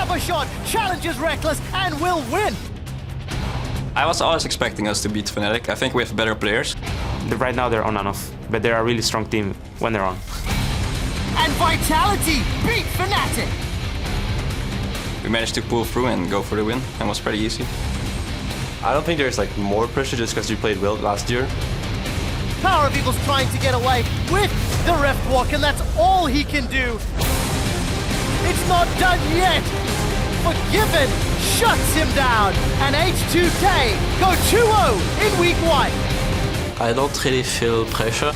have a shot. Challenge is reckless and will win. I was always expecting us to beat Fnatic. I think we have better players. Right now they're on and off, but they're a really strong team when they're on. And Vitality beat Fnatic. We managed to pull through and go for the win, and was pretty easy. I don't think there's like more pressure just because you played Wild last year. Power of Evil's trying to get away with the Rift Walk, and that's all he can do. It's not done yet. Forgiven shuts him down, and H2K go 2-0 in week 1. I don't really feel pressure.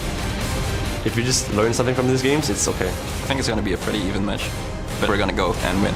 If you just learn something from these games, it's okay. I think it's going to be a pretty even match, but we're going to go and win.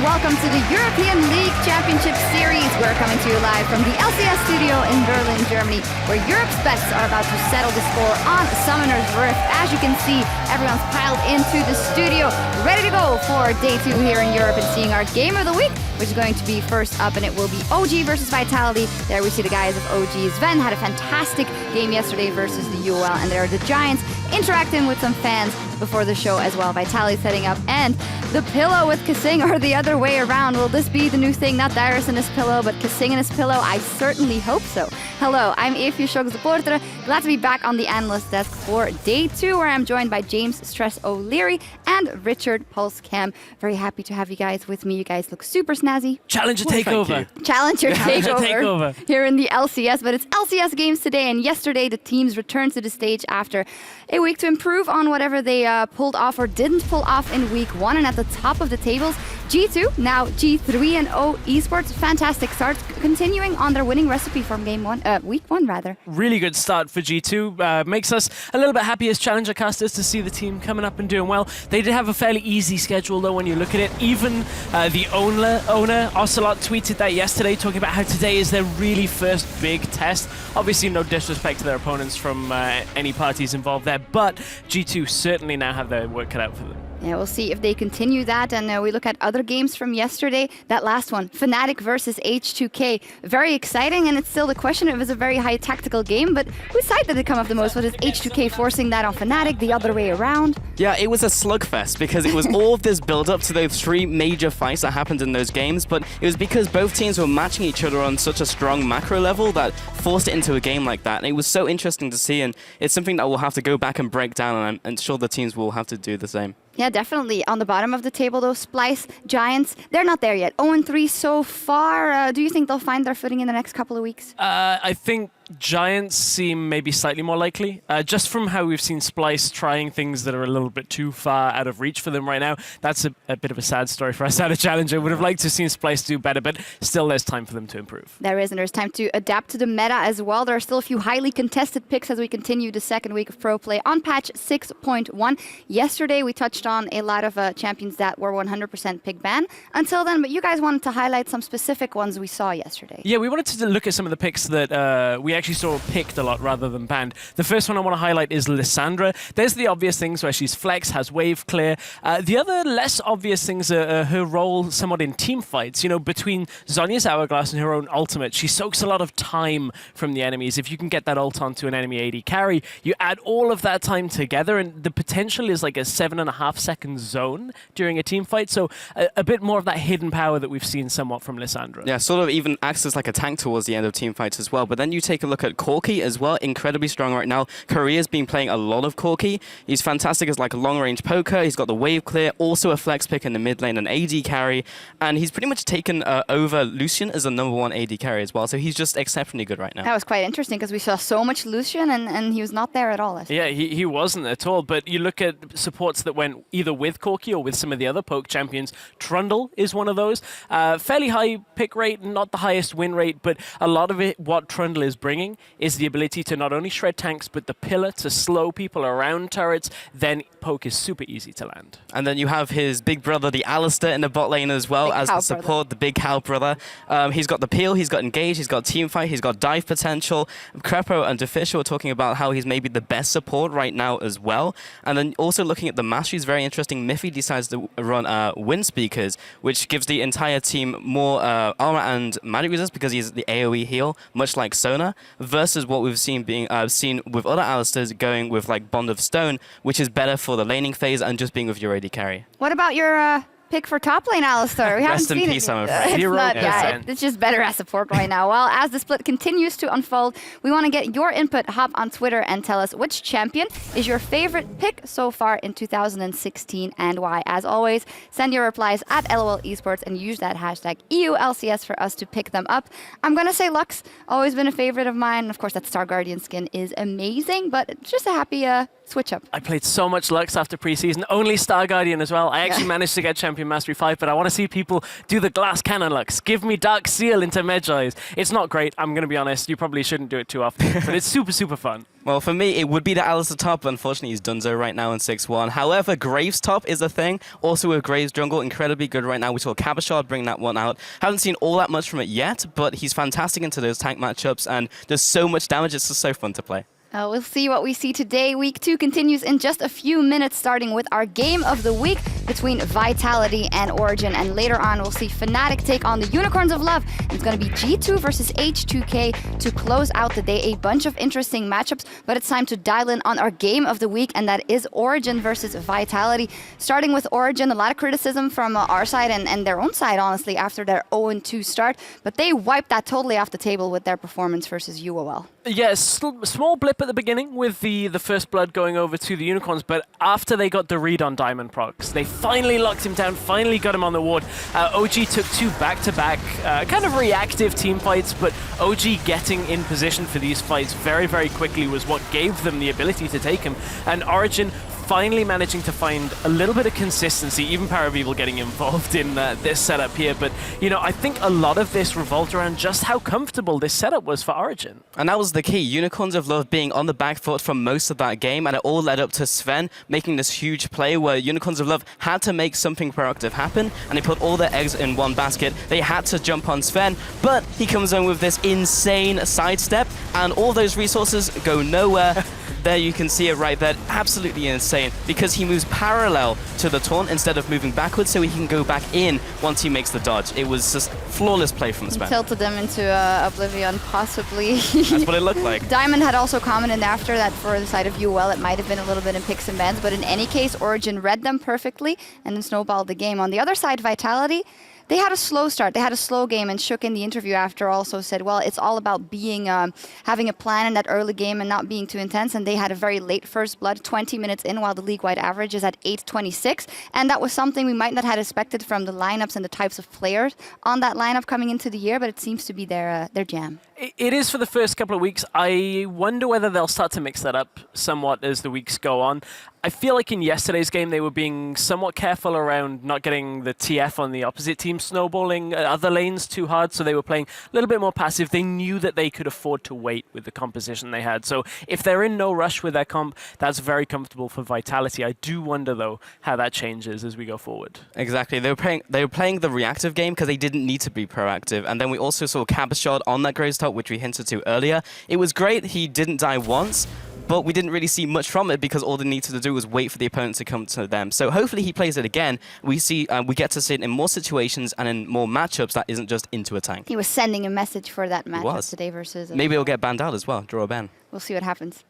Welcome to the European League Championship Series. We're coming to you live from the LCS studio in Berlin, Germany, where Europe's best are about to settle the score on Summoner's Rift. As you can see, everyone's piled into the studio, ready to go for day 2 here in Europe and seeing our game of the week, which is going to be first up, and it will be OG versus Vitality. There we see the guys of OG. Sven had a fantastic game yesterday versus the UL, and there are the Giants interacting with some fans before the show as well. Vitality setting up, and the pillow with Kasing or the other way around. Will this be the new thing? Not Dyrus in his pillow, but Kasing in his pillow? I certainly hope so. Hello, I'm Evie Supporter. Glad to be back on the analyst desk for day 2, where I'm joined by James Stress O'Leary and Richard Pulse Cam. Very happy to have you guys with me. You guys look super snazzy. Challenger takeover. Challenger takeover. Takeover here in the LCS, but it's LCS games today, and yesterday the teams returned to the stage after a week to improve on whatever they pulled off or didn't pull off in week 1. And at the top of the tables, G2, now G3-0 Esports. Fantastic start, continuing on their winning recipe from week 1 rather. Really good start for G2. Makes us a little bit happy as Challenger casters to see the team coming up and doing well. They did have a fairly easy schedule though when you look at it. Even the owner, Ocelot, tweeted that yesterday, talking about how today is their really first big test. Obviously no disrespect to their opponents from any parties involved there, but G2 certainly now have their work cut out for them. Yeah, we'll see if they continue that. And we look at other games from yesterday. That last one, Fnatic versus H2K. Very exciting, and it's still the question. It was a very high tactical game, but whose side did it come up the most? Was it H2K forcing that on Fnatic, the other way around? Yeah, it was a slugfest because it was all of this build-up to those 3 major fights that happened in those games, but it was because both teams were matching each other on such a strong macro level that forced it into a game like that. And it was so interesting to see, and it's something that we'll have to go back and break down, and I'm sure the teams will have to do the same. Yeah, definitely. On the bottom of the table, though, Splyce, Giants, they're not there yet. 0-3 so far. Do you think they'll find their footing in the next couple of weeks? I think Giants seem maybe slightly more likely. Just from how we've seen Splyce trying things that are a little bit too far out of reach for them right now. That's a bit of a sad story for us out of Challenger. Would have liked to have seen Splyce do better, but still there's time for them to improve. There is, and there's time to adapt to the meta as well. There are still a few highly contested picks as we continue the second week of Pro Play on patch 6.1. Yesterday we touched on a lot of champions that were 100% pick ban until then, but you guys wanted to highlight some specific ones we saw yesterday. Yeah, we wanted to look at some of the picks that we actually saw picked a lot rather than banned. The first one I want to highlight is Lissandra. There's the obvious things where she's flex, has wave clear. The other less obvious things are her role somewhat in team fights. You know, between Zhonya's Hourglass and her own ultimate, she soaks a lot of time from the enemies. If you can get that ult onto an enemy AD carry, you add all of that time together, and the potential is like a 7.5 second zone during a team fight. So a bit more of that hidden power that we've seen somewhat from Lissandra. Yeah, sort of even acts as like a tank towards the end of team fights as well. But then you take a look at Corki as well, incredibly strong right now. Korea's been playing a lot of Corki. He's fantastic as like a long-range poker. He's got the wave clear, also a flex pick in the mid lane, an AD carry, and he's pretty much taken over Lucian as the #1 AD carry as well. So he's just exceptionally good right now. That was quite interesting because we saw so much Lucian and he was not there at all. Yeah, he wasn't at all. But you look at supports that went either with Corki or with some of the other poke champions. Trundle is one of those. Fairly high pick rate, not the highest win rate, but a lot of it, what Trundle is bringing bringing is the ability to not only shred tanks, but the pillar to slow people around turrets, then poke is super easy to land. And then you have his big brother, the Alistair, in the bot lane as well as the support, the big cow brother. He's got the peel, he's got engage, he's got teamfight, he's got dive potential. Crepo and Deficio are talking about how he's maybe the best support right now as well. And then also looking at the masteries, very interesting. Miffy decides to run wind speakers, which gives the entire team more armor and magic resist because he's the AoE heal, much like Sona, versus what we've seen with other Alistairs going with like Bond of Stone, which is better for the laning phase and just being with your AD carry. What about your pick for top lane, Alistair? We haven't Rest in seen peace, it. I'm afraid. It's just better as support right now. Well, as the split continues to unfold, we want to get your input. Hop on Twitter and tell us which champion is your favorite pick so far in 2016 and why. As always, send your replies at LOL Esports and use that hashtag EU LCS for us to pick them up. I'm going to say Lux, always been a favorite of mine. Of course, that Star Guardian skin is amazing, but it's just a happy switch up. I played so much Lux after preseason, only Star Guardian as well. I actually managed to get Champion Mastery 5, but I want to see people do the glass cannon Lux. Give me Dark Seal into Medjai's. It's not great, I'm going to be honest. You probably shouldn't do it too often, but it's super, super fun. Well, for me, it would be the Alistair top, but unfortunately he's Dunzo right now in 6-1. However, Graves top is a thing. Also with Graves jungle, incredibly good right now. We saw Cabashard bring that one out. Haven't seen all that much from it yet, but he's fantastic into those tank matchups and does so much damage, it's just so fun to play. We'll see what we see today. Week 2 continues in just a few minutes, starting with our game of the week between Vitality and Origen. And later on, we'll see Fnatic take on the Unicorns of Love. It's going to be G2 versus H2K to close out the day. A bunch of interesting matchups, but it's time to dial in on our game of the week, and that is Origen versus Vitality. Starting with Origen, a lot of criticism from our side and their own side, honestly, after their 0-2 start, but they wiped that totally off the table with their performance versus UOL. Yes, small blip at the beginning with the first blood going over to the Unicorns, but after they got the read on Diamond procs, they finally locked him down, finally got him on the ward. OG took 2 back-to-back, kind of reactive team fights, but OG getting in position for these fights very, very quickly was what gave them the ability to take him. And Origen finally managing to find a little bit of consistency, even Power of Evil getting involved in this setup here. But, you know, I think a lot of this revolved around just how comfortable this setup was for Origen. And that was the key. Unicorns of Love being on the back foot for most of that game, and it all led up to Sven making this huge play where Unicorns of Love had to make something proactive happen, and they put all their eggs in one basket. They had to jump on Sven, but he comes in with this insane sidestep, and all those resources go nowhere. There you can see it right there, absolutely insane, because he moves parallel to the taunt instead of moving backwards, so he can go back in once he makes the dodge. It was just flawless play from Sven. Tilted them into Oblivion, possibly. That's what it looked like. Diamond had also commented after that for the side of UOL, it might have been a little bit in picks and bans, but in any case, Origen read them perfectly and then snowballed the game. On the other side, Vitality, they had a slow start. They had a slow game, and Shook in the interview after also said, well, it's all about being having a plan in that early game and not being too intense, and they had a very late first blood, 20 minutes in, while the league-wide average is at 8:26, and that was something we might not have expected from the lineups and the types of players on that lineup coming into the year, but it seems to be their jam. It is for the first couple of weeks. I wonder whether they'll start to mix that up somewhat as the weeks go on. I feel like in yesterday's game, they were being somewhat careful around not getting the TF on the opposite team snowballing other lanes too hard, so they were playing a little bit more passive. They knew that they could afford to wait with the composition they had. So if they're in no rush with their comp, that's very comfortable for Vitality. I do wonder, though, how that changes as we go forward. Exactly. They were playing the reactive game because they didn't need to be proactive. And then we also saw Cabashard on that Graves top, which we hinted to earlier. It was great. He didn't die once, but we didn't really see much from it because all they needed to do was wait for the opponent to come to them. So hopefully he plays it again. We get to see it in more situations and in more matchups that isn't just into a tank. He was sending a message for that matchup today versus... Maybe he'll get banned out as well, draw a ban. We'll see what happens.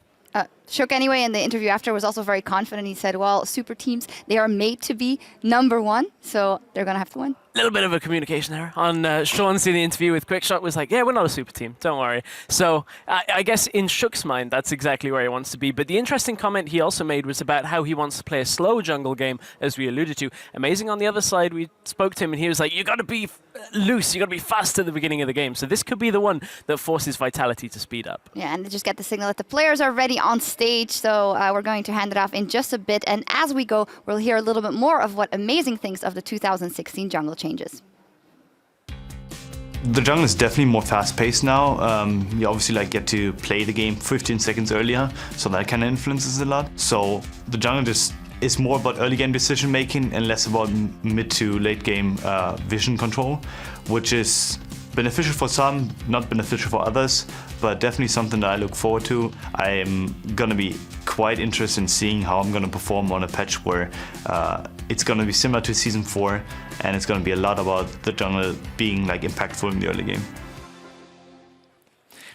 Shook, anyway, in the interview after, was also very confident. He said, well, super teams, they are made to be #1, so they're going to have to win. Little bit of a communication error on Sean's in the interview with Quickshot was like, yeah, we're not a super team, don't worry. So I guess in Shook's mind, that's exactly where he wants to be. But the interesting comment he also made was about how he wants to play a slow jungle game, as we alluded to. Amazing on the other side, we spoke to him and he was like, you got to be loose, you got to be fast at the beginning of the game. So this could be the one that forces Vitality to speed up. Yeah, and they just get the signal that the players are ready on stage. So we're going to hand it off in just a bit. And as we go, we'll hear a little bit more of what Amazing thinks of the 2016 jungle changes. The jungle is definitely more fast-paced now. You obviously like get to play the game 15 seconds earlier, so that kind of influences a lot. So the jungle just is more about early game decision making and less about mid to late game vision control, which is beneficial for some, not beneficial for others, but definitely something that I look forward to. I am gonna be quite interested in seeing how I'm gonna perform on a patch where it's gonna be similar to Season 4, and it's gonna be a lot about the jungle being like impactful in the early game.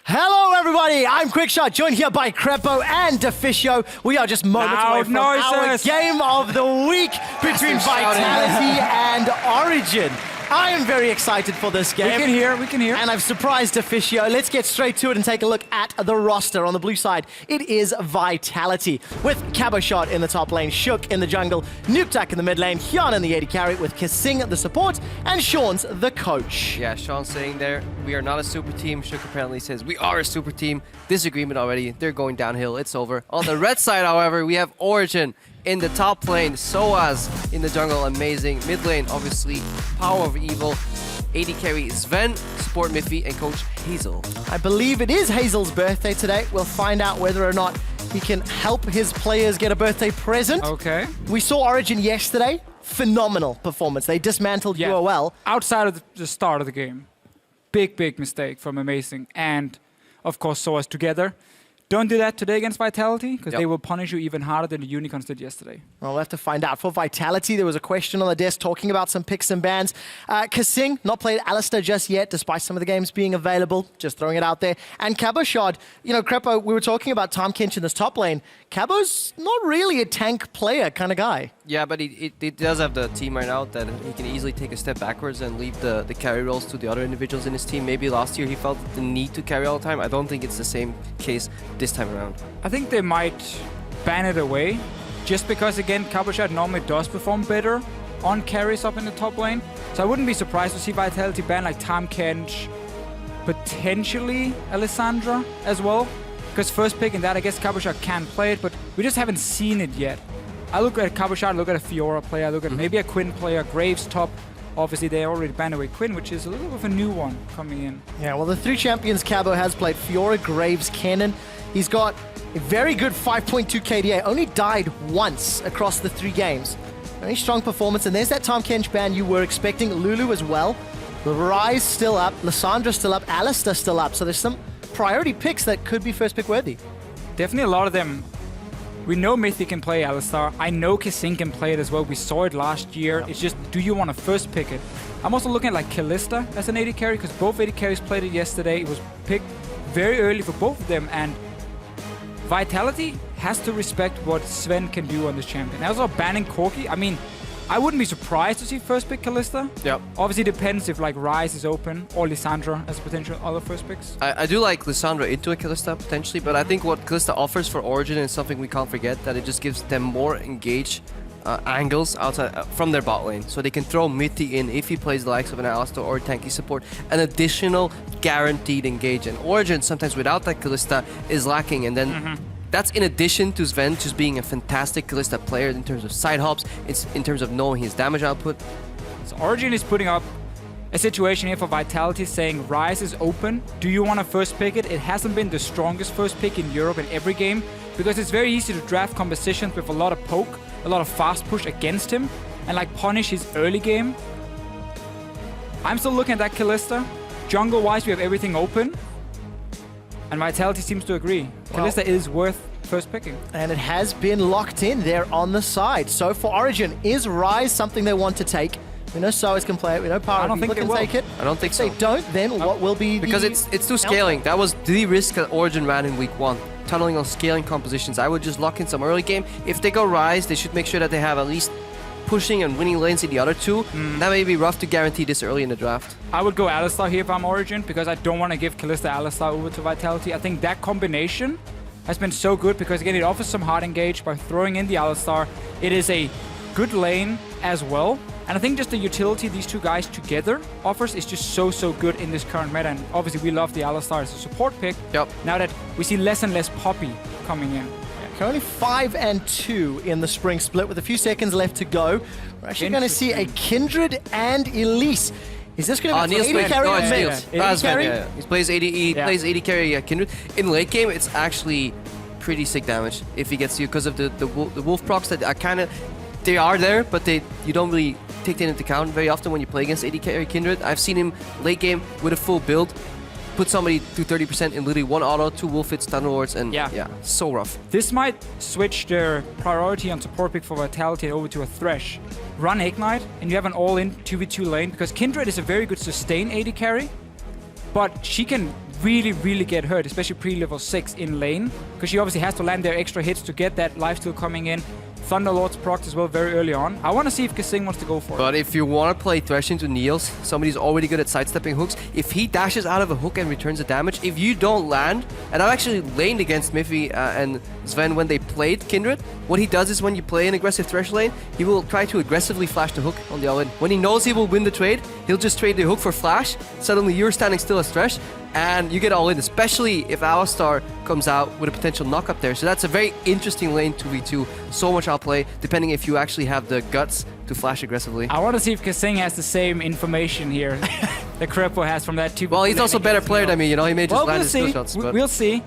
Hello, everybody. I'm Quickshot, joined here by Crepo and Deficio. We are just moments away from our game of the week between Vitality and Origen. I am very excited for this game. We can hear. And I've surprised Deficio. Let's get straight to it and take a look at the roster. On the blue side, it is Vitality, with Caboshot in the top lane, Shook in the jungle, Nuktak in the mid lane, Hyun in the AD carry, with Kissing the support, and Sean's the coach. Yeah, Sean's saying there, we are not a super team. Shook apparently says, we are a super team. Disagreement already. They're going downhill. It's over. On the red side, however, we have Origen in the top lane, Soaz in the jungle, amazing. Mid lane, obviously, Power of Evil. AD carry Sven, support Miffy, and coach Hazel. I believe it is Hazel's birthday today. We'll find out whether or not he can help his players get a birthday present. Okay. We saw Origen yesterday. Phenomenal performance. They dismantled UOL. Outside of the start of the game. Big mistake from Amazing. And, of course, Soaz together. Don't do that today against Vitality, because they will punish you even harder than the Unicorns did yesterday. Well, we'll have to find out. For Vitality, there was a question on the desk talking about some picks and bans. Kissing, not played Alistair just yet, despite some of the games being available. Just throwing it out there. And Caboshot, you know, Crepo, we were talking about Tom Kinch in this top lane. Cabo's not really a tank player kind of guy. Yeah, but he does have the team right now that he can easily take a step backwards and leave the carry roles to the other individuals in his team. Maybe last year he felt the need to carry all the time. I don't think it's the same case this time around. I think they might ban it away, just because, again, Caboshot normally does perform better on carries up in the top lane. So I wouldn't be surprised to see Vitality ban like Tom Kench, potentially Alessandra as well. Because first pick in that, I guess Caboshot can play it, but we just haven't seen it yet. I look at Caboshot, look at a Fiora player, I look at maybe a Quinn player, Graves top. Obviously, they already banned away Quinn, which is a little bit of a new one coming in. Yeah, well, the three champions Cabo has played: Fiora, Graves, Cannon. He's got a very good 5.2 KDA, only died once across the 3 games. Very strong performance, and there's that Tom Kench ban you were expecting. Lulu as well. Rise still up, Lissandra still up, Alistair still up, so there's some priority picks that could be first pick worthy. Definitely a lot of them. We know Mythic can play Alistar. I know Kissing can play it as well. We saw it last year. It's just, do you want to first pick it? I'm also looking at like Kalista as an AD carry, because both AD carries played it yesterday. It was picked very early for both of them, and Vitality has to respect what Sven can do on this champion. Also banning Corki, I mean, I wouldn't be surprised to see first pick Kalista. Yep. Obviously depends if like Rise is open or Lissandra as a potential other first picks. I do like Lissandra into a Kalista potentially, but I think what Kalista offers for Origen is something we can't forget, that it just gives them more engaged angles outside from their bot lane. So they can throw Mithy in if he plays the likes of an Alistar or tanky support, an additional guaranteed engage. And Origen sometimes without that Kalista is lacking, and then that's in addition to Sven just being a fantastic Kalista player in terms of side hops, it's in terms of knowing his damage output. So Origen is putting up a situation here for Vitality saying Rise is open. Do you want to first pick it? It hasn't been the strongest first pick in Europe in every game, because it's very easy to draft compositions with a lot of poke, a lot of fast push against him, and like punish his early game. I'm still looking at that Kalista. Jungle-wise, we have everything open. And Vitality seems to agree. Kalista is worth first picking. And it has been locked in there on the side. So for Origen, is Rise something they want to take? We know Soaz can play it, we know Power of Evil can take it. I don't think so. If they don't, then what will be because it's too scaling. That was the risk that Origen ran in week 1. Tunneling on scaling compositions. I would just lock in some early game. If they go Rise, they should make sure that they have at least pushing and winning lanes in the other 2. That may be rough to guarantee this early in the draft. I would go Alistar here if I'm Origen, because I don't want to give Kalista Alistar over to Vitality. I think that combination has been so good, because again, it offers some hard engage by throwing in the Alistar. It is a good lane as well. And I think just the utility these two guys together offers is just so good in this current meta. And obviously we love the Alistar as a support pick. Yep. Now that we see less and less Poppy coming in. Currently 5-2 in the spring split with a few seconds left to go. We're actually going to see a Kindred and Elise Is this going to be Niels AD carry or it's mid? Niels. AD Sven, carry? yeah. He plays AD, plays AD carry Kindred. In late game, it's actually pretty sick damage if he gets you because of the wolf procs that are kind of, they are there, but you don't really take that into account very often when you play against AD carry Kindred. I've seen him late game with a full build put somebody to 30% in literally 1 auto, 2 wolf hits, Thunder Lords, and yeah, so rough. This might switch their priority on support pick for Vitality over to a Thresh. Run Ignite, and you have an all-in 2v2 lane, because Kindred is a very good sustain AD carry, but she can really get hurt, especially pre-level 6 in lane, because she obviously has to land their extra hits to get that lifesteal coming in. Thunder Lord's procs as well very early on. I want to see if Kasing wants to go for it. But if you want to play Thresh into Niels, somebody's already good at sidestepping hooks, if he dashes out of a hook and returns the damage, if you don't land, and I've actually laned against Miffy and Sven when they played Kindred, what he does is when you play an aggressive Thresh lane, he will try to aggressively flash the hook on the all-in. When he knows he will win the trade, he'll just trade the hook for flash, suddenly you're standing still as Thresh, and you get all in, especially if Alistar comes out with a potential knock up there. So that's a very interesting lane 2v2. So much I'll play, depending if you actually have the guts to flash aggressively. I want to see if Kasing has the same information here that Krepo has from that 2v2. Well, he's also a better player than me, you know, he may just land his skill shots. But We'll see.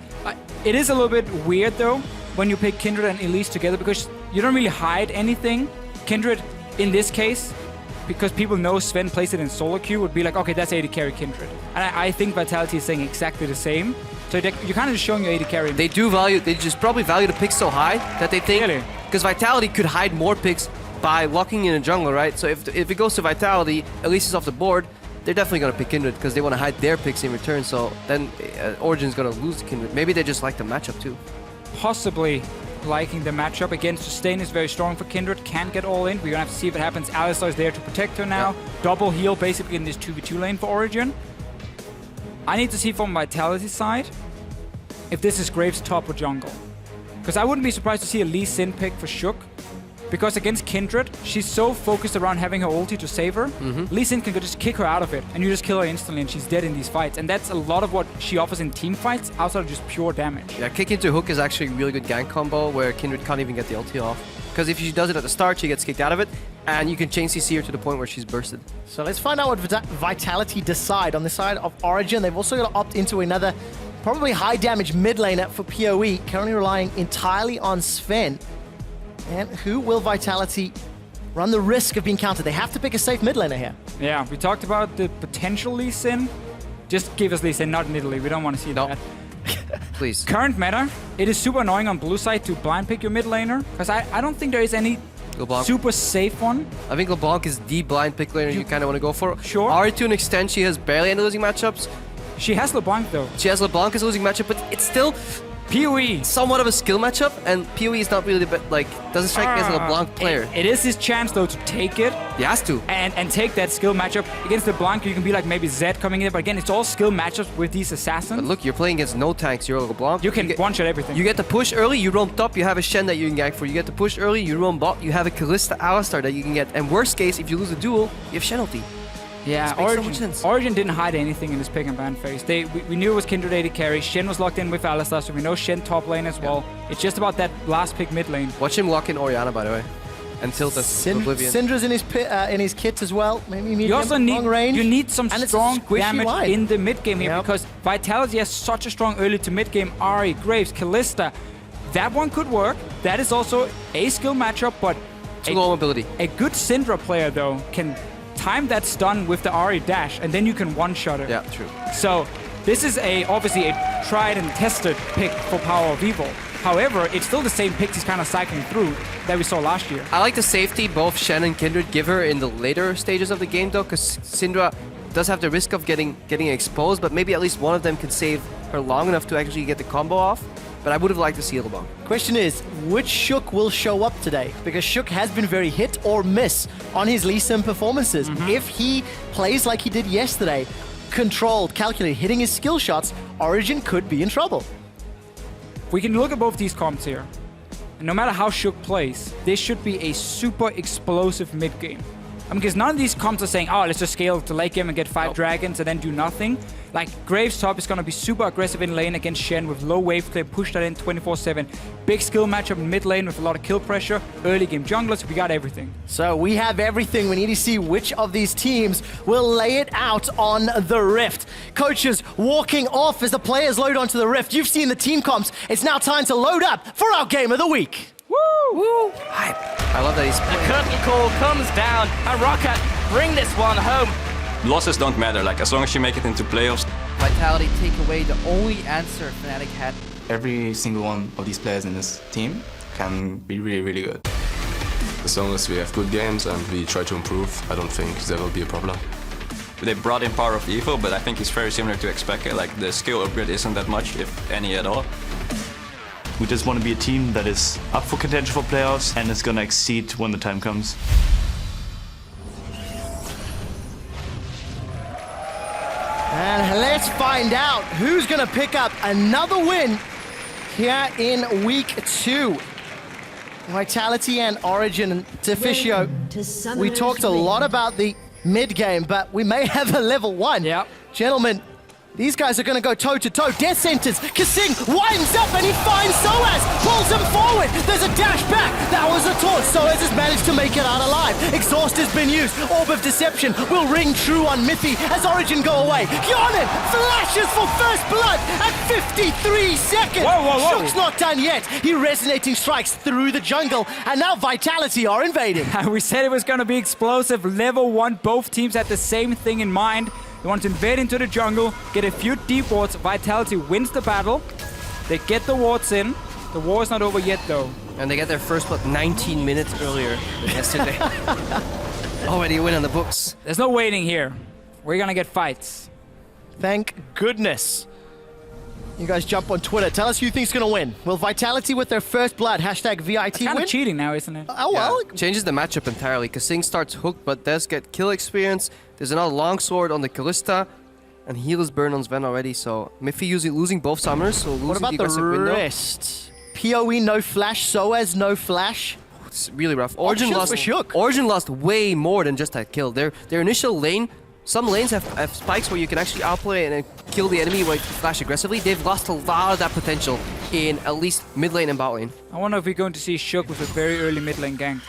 It is a little bit weird, though, when you pick Kindred and Elise together, because you don't really hide anything. Kindred, in this case, because people know Sven plays it in solo queue, would be like, okay, that's AD carry Kindred. And I think Vitality is saying exactly the same. So you're kind of just showing your AD carry. They just probably value the picks so high that they think, because Vitality could hide more picks by locking in a jungler, right? So if it goes to Vitality, Elise is off the board, they're definitely going to pick Kindred because they want to hide their picks in return. So then Origen's going to lose to Kindred. Maybe they just like the matchup too. Possibly liking the matchup. Again, sustain is very strong for Kindred. Can't get all in. We're going to have to see if it happens. Alistar is there to protect her now. Double heal basically in this 2v2 lane for Origen. I need to see from Vitality side if this is Graves top or jungle. Because I wouldn't be surprised to see a Lee Sin pick for Shook. Because against Kindred, she's so focused around having her ulti to save her. Lee Sin can just kick her out of it, and you just kill her instantly, and she's dead in these fights. And that's a lot of what she offers in team fights, outside of just pure damage. Yeah, kick into hook is actually a really good gank combo, where Kindred can't even get the ulti off. Because if she does it at the start, she gets kicked out of it, and you can chain CC her to the point where she's bursted. So let's find out what Vitality decide. On the side of Origen, they've also got to opt into another probably high damage mid laner for PoE, currently relying entirely on Sven. And who will Vitality run the risk of being countered? They have to pick a safe mid laner here. Yeah, we talked about the potential Lee Sin. Just give us Lee Sin, not in Italy. We don't want to see that. Please. Current meta, it is super annoying on blue side to blind pick your mid laner, because I don't think there is any super safe one. I think LeBlanc is the blind pick laner you kind of want to go for. Sure. Ari to an extent, she has barely any losing matchups. She has LeBlanc though. She has LeBlanc as a losing matchup, but it's still PoE. Somewhat of a skill matchup, and PoE is not really the doesn't strike me as a LeBlanc player. It is his chance though to take it. He has to. And take that skill matchup. Against LeBlanc, you can be like maybe Zed coming in, but again, it's all skill matchups with these assassins. But look, you're playing against no tanks, you're LeBlanc. You can one-shot everything. You get to push early, you roam top, you have a Shen that you can gank for. You get to push early, you roam bot, you have a Kalista Alistar that you can get. And worst case, if you lose a duel, you have Shen ulti. Yeah, Origen didn't hide anything in this pick and ban phase. We knew it was Kindred AD carry. Shen was locked in with Alistar, so we know Shen top lane as well. It's just about that last pick mid lane. Watch him lock in Orianna, by the way. And tilt us Oblivion. Syndra's in his kit as well. Maybe you also need long range. You need some strong damage line in the mid game here, because Vitality has such a strong early to mid game. Ahri, Graves, Kalista. That one could work. That is also a skill matchup, but too low mobility. A good Syndra player though can time that stun with the Ahri dash, and then you can one-shot her. Yeah, true. So this is obviously a tried and tested pick for Power of Evil. However, it's still the same picks he's kind of cycling through that we saw last year. I like the safety both Shen and Kindred give her in the later stages of the game though, because Syndra does have the risk of getting exposed, but maybe at least one of them can save her long enough to actually get the combo off. But I would have liked to see a LeBlanc. Question is, which Shook will show up today? Because Shook has been very hit or miss on his Lee Sin performances. If he plays like he did yesterday, controlled, calculated, hitting his skill shots, Origen could be in trouble. We can look at both these comps here. And no matter how Shook plays, this should be a super explosive mid game. I mean, because none of these comps are saying, oh, let's just scale to late game and get 5 dragons and then do nothing. Like, Graves top is going to be super aggressive in lane against Shen with low wave clear, push that in 24/7. Big skill matchup in mid lane with a lot of kill pressure. Early game junglers, we got everything. So we have everything. We need to see which of these teams will lay it out on the Rift. Coaches walking off as the players load onto the Rift. You've seen the team comps. It's now time to load up for our game of the week. Woo! Woo! I love that he's The curtain call comes down, and Rocket bring this one home. Losses don't matter, like as long as you make it into playoffs. Vitality take away the only answer Fnatic had. Every single one of these players in this team can be really, really good. As long as we have good games and we try to improve, I don't think there will be a problem. They brought in Power of Evil, but I think it's very similar to Expected. Like the skill upgrade isn't that much, if any at all. We just want to be a team that is up for contention for playoffs and is going to exceed when the time comes. And let's find out who's going to pick up another win here in week 2. Vitality and Origen and Deficio. We talked a lot about the mid game, but we may have a level 1. Yep. Gentlemen, these guys are going to go toe-to-toe. Death sentence. Kasing winds up and he finds Soaz. Pulls him forward. There's a dash back. That was a taunt. Soaz has managed to make it out alive. Exhaust has been used. Orb of Deception will ring true on Mithy as Origen go away. Hjarnan flashes for first blood at 53 seconds. Whoa. Shook's not done yet. He resonating strikes through the jungle. And now Vitality are invading. We said it was going to be explosive. Level 1, both teams had the same thing in mind. They want to invade into the jungle, get a few deep wards. Vitality wins the battle. They get the wards in. The war is not over yet, though. And they get their first blood 19 minutes earlier than yesterday. Already a win on the books. There's no waiting here. We're gonna get fights. Thank goodness. You guys jump on Twitter. Tell us who you think's gonna win. Will Vitality with their first blood, hashtag VIT It's kind win? of cheating now, isn't it? Oh, well. Yeah. Changes the matchup entirely. Kasing starts hooked, but does get kill experience. There's another longsword on the Kalista. And healers burn on Sven already, so Miffy losing both summoners, so losing What about the aggressive window. rest? PoE no flash, Soaz no flash. It's really rough. Origen Options for Shook. lost way more than just that kill. Their initial lane, some lanes have spikes where you can actually outplay and then kill the enemy when you flash aggressively. They've lost a lot of that potential in at least mid lane and bot lane. I wonder if we're going to see Shook with a very early mid lane gank.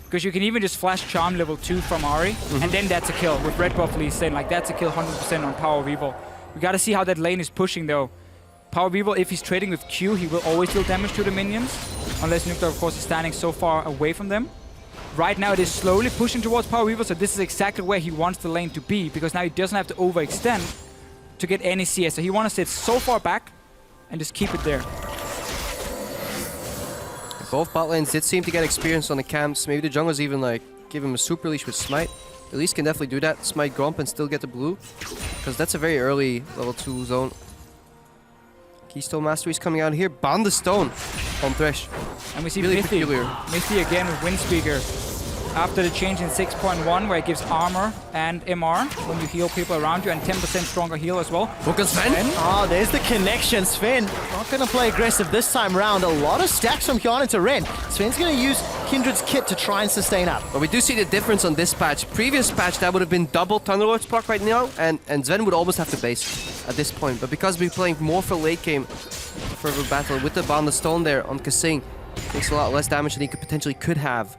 Because you can even just flash Charm level 2 from Ari, and then that's a kill. With Red Buff Lee saying, like, that's a kill 100% on Power of Evil. We gotta see how that lane is pushing, though. Power of Evil, if he's trading with Q, he will always deal damage to the minions. Unless Nuclear, of course, is standing so far away from them. Right now, it is slowly pushing towards Power of Evil, so this is exactly where he wants the lane to be, because now he doesn't have to overextend to get any CS. So he wants to sit so far back and just keep it there. Both bot lanes did seem to get experience on the camps. Maybe the junglers even like give him a super leash with Smite. Elise can definitely do that. Smite Gromp and still get the blue. Because that's a very early level 2 zone. Keystone Mastery is coming out here. Bound the stone on Thresh. And we see Really Mithy. peculiar. Mithy again with Windspeaker. After the change in 6.1 where it gives armor and MR when you heal people around you and 10% stronger heal as well. Focus Sven. Oh, there's the connection. Sven not going to play aggressive this time round. A lot of stacks from Hjarnan to Ren. Sven's going to use Kindred's kit to try and sustain up. But we do see the difference on this patch. Previous patch, that would have been double Thunderlord's proc right now, and Sven would almost have to base at this point. But because we're playing more for late game, further battle with the Bound the Stone there on Kasing, takes a lot less damage than he potentially could have.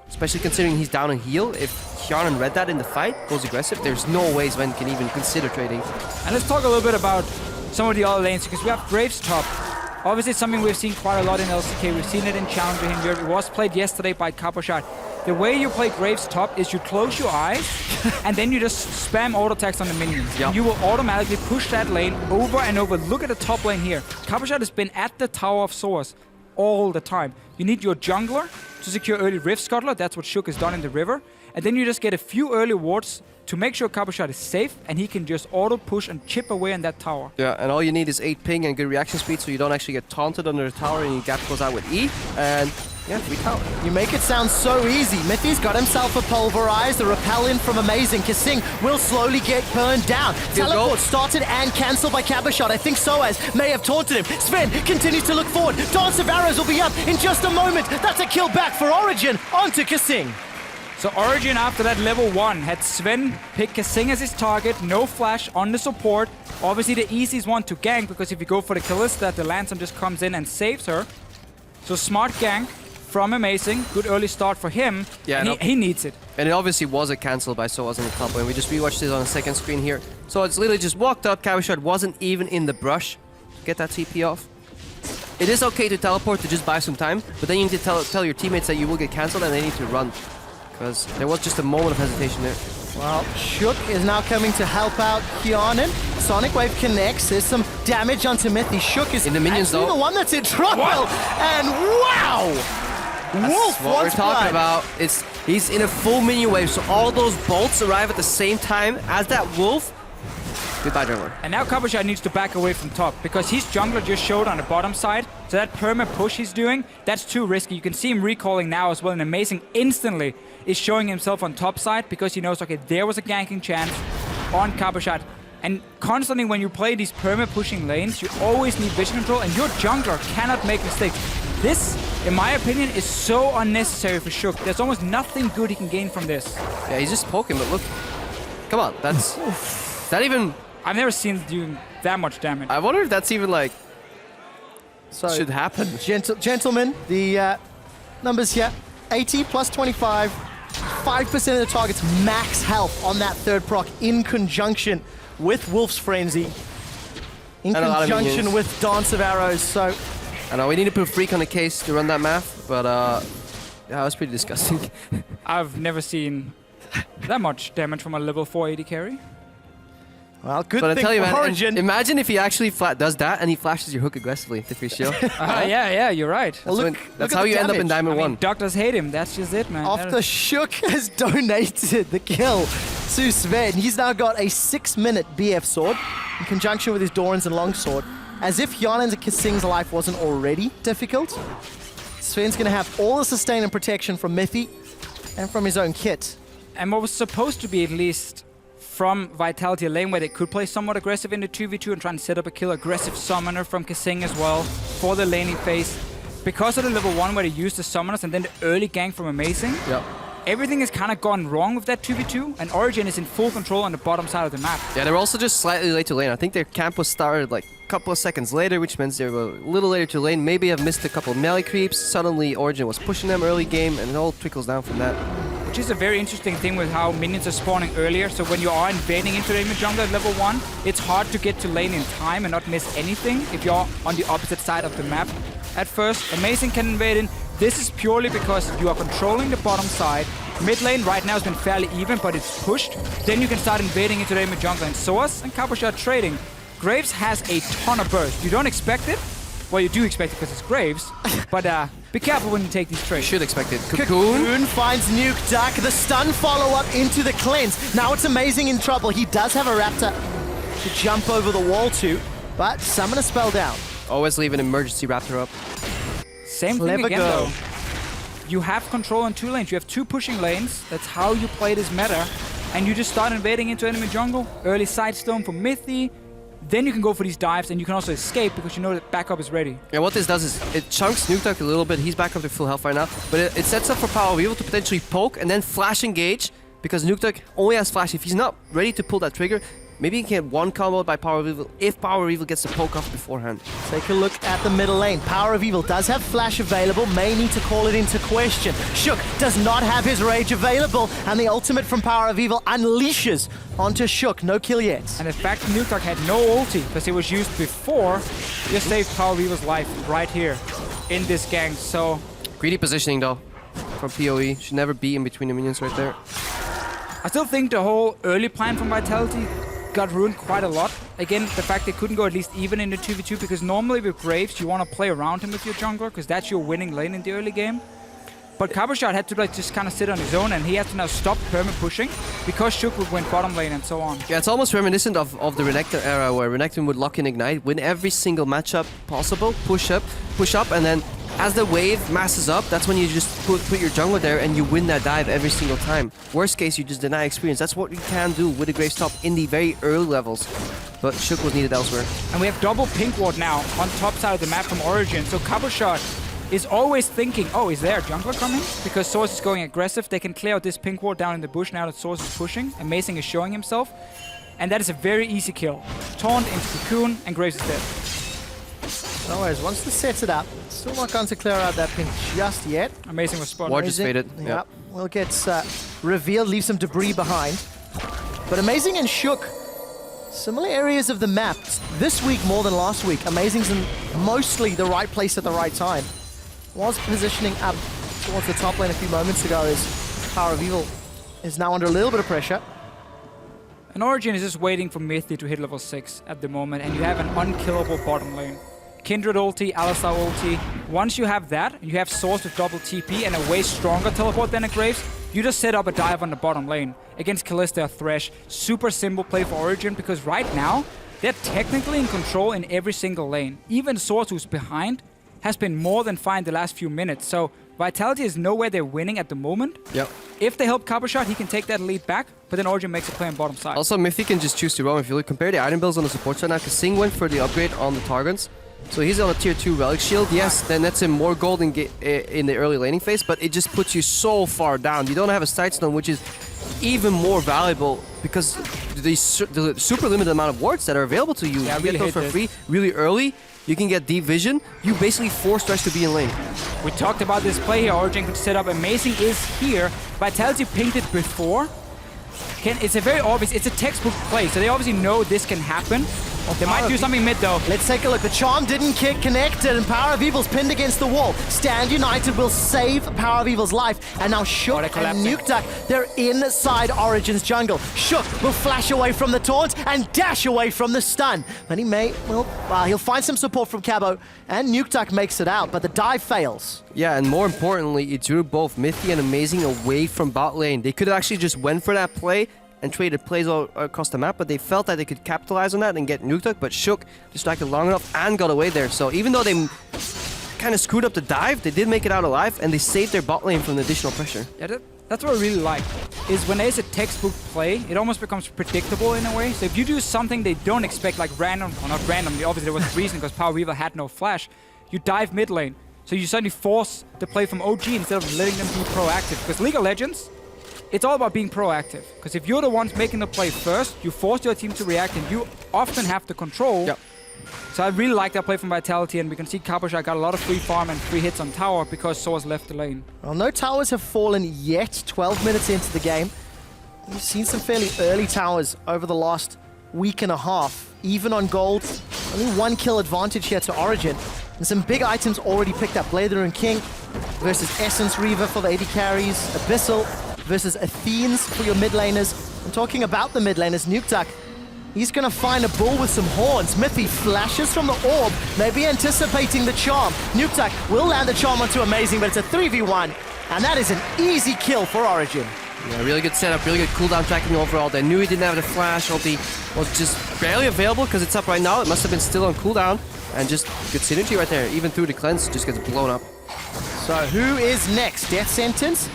Especially considering he's down on heal. If Hjarnan read that in the fight, goes aggressive, there's no way Sven can even consider trading. And let's talk a little bit about some of the other lanes, because we have Graves top. Obviously, it's something we've seen quite a lot in LCK. We've seen it in Challenger in Europe. It was played yesterday by Caposhot. The way you play Graves top is you close your eyes and then you just spam auto attacks on the minions. Yep. And you will automatically push that lane over and over. Look at the top lane here. Caposhot has been at the Tower of Swords all the time. You need your jungler to secure early Rift Scuttler. That's what Shook has done in the river. And then you just get a few early wards to make sure Caposhot is safe and he can just auto push and chip away on that tower. Yeah, and all you need is 8 ping and good reaction speed so you don't actually get taunted under the tower and your gap goes out with E. And yeah, we count. You make it sound so easy. Mithy's got himself a pulverize. The repel in from Amazing. Kasing will slowly get burned down. Teleport started and cancelled by Caboshot. I think Soaz may have taunted him. Sven continues to look forward. Dance of Arrows will be up in just a moment. That's a kill back for Origen onto Kasing. So Origen, after that level 1, had Sven pick Kasing as his target, no flash on the support. Obviously the easiest one to gank, because if you go for the Kalista, the Landstorm just comes in and saves her. So smart gank from Amazing, good early start for him, Yeah, and he needs it. And it obviously was a cancel by Soaz in the top lane. We just rewatched it on the second screen here. So it's literally just walked up, Cabochard wasn't even in the brush to get that TP off. It is okay to teleport to just buy some time, but then you need to tell your teammates that you will get cancelled and they need to run. Because there was just a moment of hesitation there. Well, Shook is now coming to help out Kyanan. Sonic Wave connects. There's some damage onto Mithy. Shook is in the minions, actually though. the one that's in trouble. And wow! Wolf What we're wants talking blood. about. He's in a full minion wave, so all those bolts arrive at the same time as that wolf. Goodbye, jungler. And now Cabochard needs to back away from top, because his jungler just showed on the bottom side. So that perma push he's doing, that's too risky. You can see him recalling now as well, and Amazing instantly is showing himself on top side, because he knows, okay, there was a ganking chance on Cabochard. And constantly when you play these perma pushing lanes, you always need vision control, and your jungler cannot make mistakes. This, in my opinion, is so unnecessary for Shook. There's almost nothing good he can gain from this. Yeah, he's just poking, but look. Come on, that's... that even... I've never seen him doing that much damage. I wonder if that's even like... So, should happen. Gentlemen, the numbers here. 80 plus 25. 5% of the target's max health on that third proc in conjunction with Wolf's Frenzy. In conjunction with Dance of Arrows, so... I know, we need to put Freak on the case to run that math, but yeah, that was pretty disgusting. I've never seen that much damage from a level 4 AD carry. Well, good but thing I tell you, for man, Origen. imagine if he actually does that and he flashes your hook aggressively to free shield. Yeah, you're right. Well, that's how you end up in Diamond 1. Doctors hate him, that's just it, man. After Shook has donated the kill to Sven, he's now got a 6-minute BF sword in conjunction with his Dorans and Longsword. As if Kyanan's and Kasing's life wasn't already difficult, Sven's going to have all the sustain and protection from Mithy and from his own kit. And what was supposed to be at least from Vitality a lane where they could play somewhat aggressive in the 2v2 and try and set up a kill aggressive summoner from Kasing as well for the laning phase. Because of the level 1 where they used the summoners and then the early gank from Amazing, everything has kind of gone wrong with that 2v2, and Origen is in full control on the bottom side of the map. Yeah, they were also just slightly late to lane. I think their camp was started like a couple of seconds later, which means they were a little later to lane. Maybe have missed a couple of melee creeps. Suddenly Origen was pushing them early game, and it all trickles down from that. Which is a very interesting thing with how minions are spawning earlier. So when you are invading into the enemy jungle at level 1, it's hard to get to lane in time and not miss anything if you're on the opposite side of the map. At first, Amazing can invade in. This is purely because you are controlling the bottom side. Mid lane right now has been fairly even, but it's pushed. Then you can start invading into the enemy jungle. And Soaz and Cabochard trading. Graves has a ton of burst. You don't expect it. Well, you do expect it because it's Graves. But be careful when you take these trades. You should expect it. Cocoon finds Nuke Duck. The stun follow-up into the cleanse. Now it's Amazing in trouble. He does have a Raptor to jump over the wall to, but summon a spell down. Always leave an emergency Raptor up. Same thing again, though. You have control on 2 lanes. You have 2 pushing lanes. That's how you play this meta. And you just start invading into enemy jungle. Early sidestone for Mithy. Then you can go for these dives, and you can also escape because you know that backup is ready. Yeah, what this does is it chunks Nuke Duck a little bit. He's back up to full health right now. But it sets up for Power of Evil to potentially poke and then flash engage, because Nuke Duck only has flash. If he's not ready to pull that trigger, maybe he can get one combo by Power of Evil if Power of Evil gets the poke off beforehand. Take a look at the middle lane. Power of Evil does have flash available, may need to call it into question. Shook does not have his rage available, and the ultimate from Power of Evil unleashes onto Shook. No kill yet. And in fact, Nuke Duck had no ulti because it was used before. Just saved Power of Evil's life right here in this gang. So greedy positioning though from PoE. Should never be in between the minions right there. I still think the whole early plan from Vitality got ruined quite a lot. Again, the fact they couldn't go at least even in the 2v2, because normally with Graves you want to play around him with your jungler because that's your winning lane in the early game. But Cabochard had to like just kind of sit on his own, and he had to now stop perma pushing because Shook would win bottom lane and so on. Yeah, it's almost reminiscent of the Renekton era where Renekton would lock in Ignite, win every single matchup possible, push up, and then as the wave masses up, that's when you just put your jungler there and you win that dive every single time. Worst case, you just deny experience. That's what you can do with the Graves top in the very early levels. But Shook was needed elsewhere. And we have double pink ward now on top side of the map from Origen. So Cabochard is always thinking, oh, is there a jungler coming? Because Source is going aggressive. They can clear out this pink ward down in the bush now that Source is pushing. Amazing is showing himself. And that is a very easy kill. Taunt into Cocoon, and Graves is dead. No worries, once the sets it up, still not going to clear out that pink just yet. Amazing was spotted. Ward just faded. Yep. Well, gets revealed, leaves some debris behind. But Amazing and Shook, similar areas of the map. This week more than last week. Amazing's in mostly the right place at the right time. Was positioning up towards the top lane a few moments ago as Power of Evil is now under a little bit of pressure. And Origen is just waiting for Mythi to hit level 6 at the moment, and you have an unkillable bottom lane. Kindred ulti, Alistar ulti. Once you have that, and you have Source with double TP and a way stronger teleport than a Graves, you just set up a dive on the bottom lane against Kalista or Thresh. Super simple play for Origen, because right now, they're technically in control in every single lane. Even Source, who's behind, has been more than fine the last few minutes. So Vitality is nowhere they're winning at the moment. Yep. If they help Coppershot, he can take that lead back, but then Origen makes a play on bottom side. Also, Mythi can just choose to roam. If you look, compare the item builds on the support side now, Kasing went for the upgrade on the Targons. So he's on a tier 2 relic shield. Yes, then that's him more gold in the early laning phase, but it just puts you so far down. You don't have a side stone, which is even more valuable because the super limited amount of wards that are available to you. Yeah, you get those for free really early. You can get deep vision. You basically force Thresh to be in lane. We talked about this play here. Origen could set up. Amazing is here. Vitality pinged it before. It's a very obvious, it's a textbook play, so they obviously know this can happen. They might do something mid though. Let's take a look. The charm didn't get connected and Power of Evil's pinned against the wall. Stand United will save Power of Evil's life. And now Shook and Nuke Duck, they're inside Origen's jungle. Shook will flash away from the taunt and dash away from the stun. And he may, well, he'll find some support from Cabo, and Nuke Duck makes it out, but the dive fails. Yeah, and more importantly, it drew both Mythi and Amazing away from bot lane. They could have actually just went for that play and traded plays all across the map, but they felt that they could capitalize on that and get Nuke Duck, but Shook distracted long enough and got away there. So even though they kind of screwed up the dive, they did make it out alive, and they saved their bot lane from the additional pressure. Yeah, that's what I really like, is when there's a textbook play, it almost becomes predictable in a way. So if you do something they don't expect, like random, or not randomly, obviously there was a reason because Power Weaver had no flash, you dive mid lane. So you suddenly force the play from OG instead of letting them be proactive. Because League of Legends, it's all about being proactive. Because if you're the ones making the play first, you force your team to react, and you often have the control. Yep. So I really like that play from Vitality, and we can see Coppershot got a lot of free farm and free hits on tower because Source left the lane. Well, no towers have fallen yet, 12 minutes into the game. We've seen some fairly early towers over the last week and a half. Even on gold, only 1 kill advantage here to Origen. And some big items already picked up. Blader and King versus Essence Reaver for the AD carries. Abyssal versus Athenes for your mid laners. I'm talking about the mid laners. Nuke Duck, he's going to find a bull with some horns. Mythi flashes from the orb, maybe anticipating the charm. Nuke Duck will land the charm onto Amazing, but it's a 3v1. And that is an easy kill for Origen. Yeah, really good setup, really good cooldown tracking overall. They knew he didn't have the flash. Ulti was just barely available because it's up right now. It must have been still on cooldown. And just good synergy right there. Even through the cleanse, just gets blown up. So who is next? Death Sentence?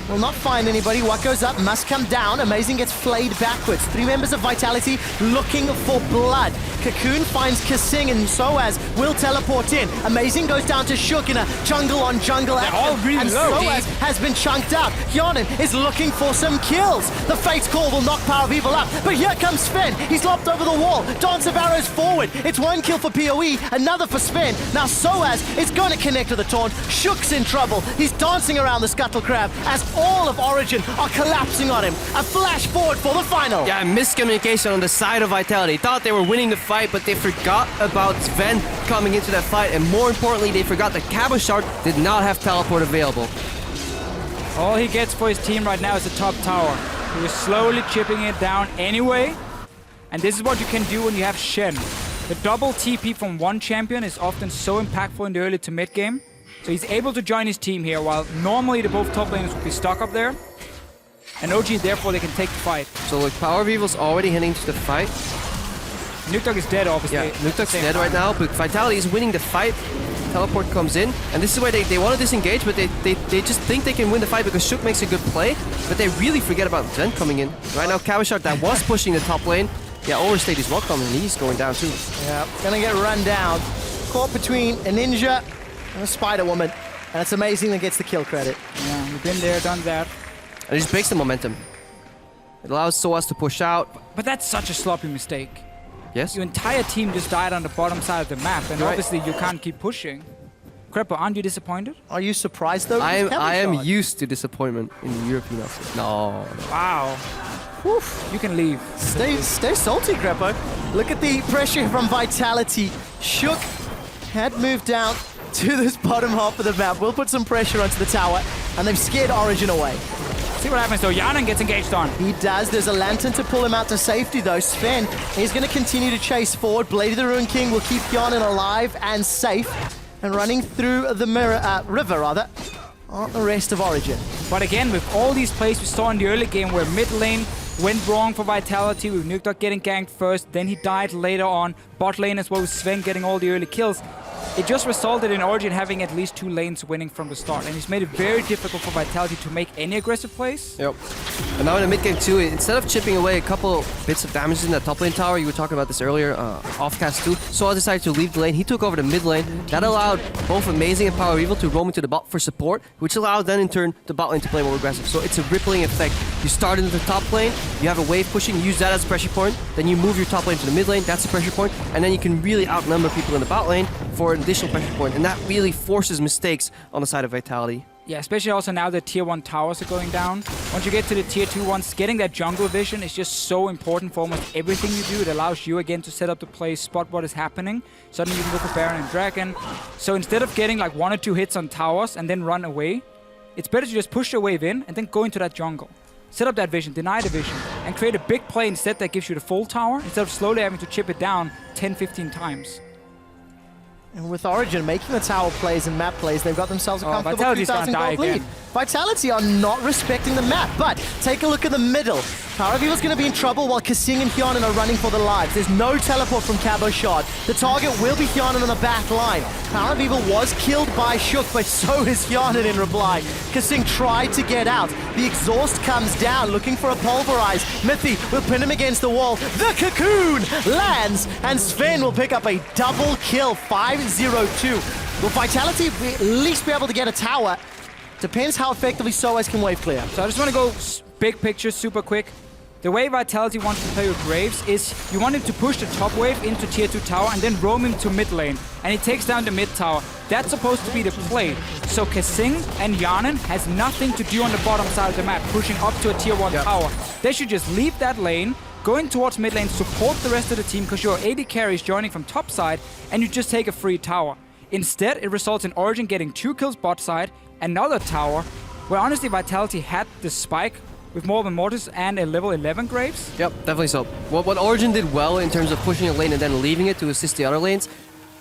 Will not find anybody. What goes up must come down. Amazing gets flayed backwards. 3 members of Vitality looking for blood. Cocoon finds Kasing, and Soaz will teleport in. Amazing goes down to Shook in a jungle-on-jungle action. All really and low. Soaz has been chunked out. Hyonin is looking for some kills. The Fate's Call will knock Power of Evil up. But here comes Sven. He's lopped over the wall. Dance of Arrows forward. It's 1 kill for PoE, another for Sven. Now Soaz is going to connect to the taunt. Shook's in trouble. He's dancing around the Scuttle Crab as all of Origen are collapsing on him. A flash forward for the final. Yeah, miscommunication on the side of Vitality. Thought they were winning the fight, but they forgot about Sven coming into that fight, and more importantly, they forgot that Cabo-Shard did not have teleport available. All he gets for his team right now is the top tower. He is slowly chipping it down anyway, and this is what you can do when you have Shen. The double TP from one champion is often so impactful in the early to mid game. So he's able to join his team here, while normally the both top laners would be stuck up there. And OG, therefore, they can take the fight. So look, Power of Evil's already heading to the fight. Nuke Duck is dead, obviously. Yeah, Nuke Duck's dead right now, but Vitality is winning the fight. Teleport comes in, and this is where they want to disengage, but they just think they can win the fight because Shook makes a good play, but they really forget about Zen coming in. Right now, Cabo-Shard that was pushing the top lane. Yeah, Overstate is welcome, and he's going down too. Yeah, gonna get run down. Caught between a ninja and a Spider-Woman. And it's amazing that gets the kill credit. Yeah, we've been there, done that. And it just breaks the momentum. It allows SOAS to push out. But that's such a sloppy mistake. Yes? Your entire team just died on the bottom side of the map, and Right. obviously you can't keep pushing. Crepper, aren't you disappointed? Are you surprised though? I am used to disappointment in the European LCS. No. Wow. Oof. You can leave. Stay salty, Greppo. Look at the pressure from Vitality. Shook had moved down to this bottom half of the map. We'll put some pressure onto the tower, and they've scared Origen away. See what happens though. Yanan gets engaged on. He does. There's a lantern to pull him out to safety though. Sven, he's going to continue to chase forward. Blade of the Ruin King will keep Yanan alive and safe. And running through the river on the rest of Origen. But again, with all these plays we saw in the early game where mid lane went wrong for Vitality, with Nukdog getting ganked first, then he died later on. Bot lane as well with Sven getting all the early kills. It just resulted in Origen having at least 2 lanes winning from the start, and it's made it very difficult for Vitality to make any aggressive plays. Yep. And now in the mid game too, instead of chipping away a couple bits of damage in that top lane tower, you were talking about this earlier, offcast too, SOAS decided to leave the lane. He took over the mid lane. That allowed both Amazing and Power of Evil to roam into the bot for support, which allowed then in turn the bot lane to play more aggressive. So it's a rippling effect. You start into the top lane, you have a wave pushing, use that as a pressure point, then you move your top lane to the mid lane, that's a pressure point, and then you can really outnumber people in the bot lane for an additional pressure point, and that really forces mistakes on the side of Vitality. Yeah, especially also now that tier 1 towers are going down. Once you get to the tier 2 ones, getting that jungle vision is just so important for almost everything you do. It allows you again to set up the play, spot what is happening. Suddenly you can go for Baron and Dragon. So instead of getting like 1 or 2 hits on towers and then run away, it's better to just push your wave in and then go into that jungle. Set up that vision, deny the vision, and create a big play instead that gives you the full tower, instead of slowly having to chip it down 10-15 times. And with Origen making the tower plays and map plays, they've got themselves a comfortable Vitality's 2,000 gonna die gold lead. again. Vitality are not respecting the map, but take a look at the middle. Power of Evil's going to be in trouble while Kasing and Hyanan are running for their lives. There's no teleport from Cabo Shard. The target will be Hyanan on the back line. Power of Evil was killed by Shook, but so is Hyanan in reply. Kasing tried to get out. The exhaust comes down, looking for a pulverize. Mythy will pin him against the wall. The cocoon lands, and Sven will pick up a double kill, 5-0-2. Will Vitality at least be able to get a tower? Depends how effectively SOAS can wave clear. So I just want to go big picture super quick. The way Vitality wants to play with Graves is you want him to push the top wave into tier 2 tower and then roam him to mid lane. And he takes down the mid tower. That's supposed to be the play. So Kasing and Hyanan has nothing to do on the bottom side of the map, pushing up to a tier 1 tower. They should just leave that lane, going towards mid lane, support the rest of the team because your AD carry is joining from top side, and you just take a free tower. Instead, it results in Origen getting 2 kills bot side, another tower, where honestly Vitality had the spike with more than Mortis and a level 11 Graves. Yep, definitely so. What Origen did well in terms of pushing a lane and then leaving it to assist the other lanes,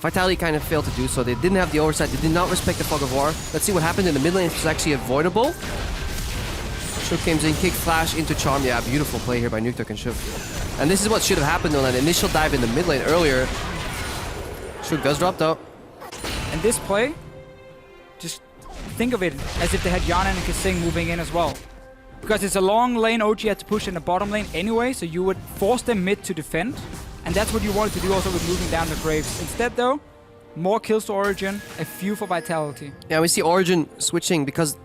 Vitality kind of failed to do so. They didn't have the oversight, they did not respect the Fog of War. Let's see what happened in the mid lane. It was actually avoidable. Shook comes in, kick flash into Charm. Yeah, beautiful play here by Nukdog and Shook. And this is what should have happened on that initial dive in the mid lane earlier. Shook does drop though. And this play, just think of it as if they had Hyanan and Kasing moving in as well. Because it's a long lane OG had to push in the bottom lane anyway, so you would force them mid to defend. And that's what you wanted to do also with moving down the Graves. Instead though, more kills to Origen, a few for Vitality. Yeah, we see Origen switching because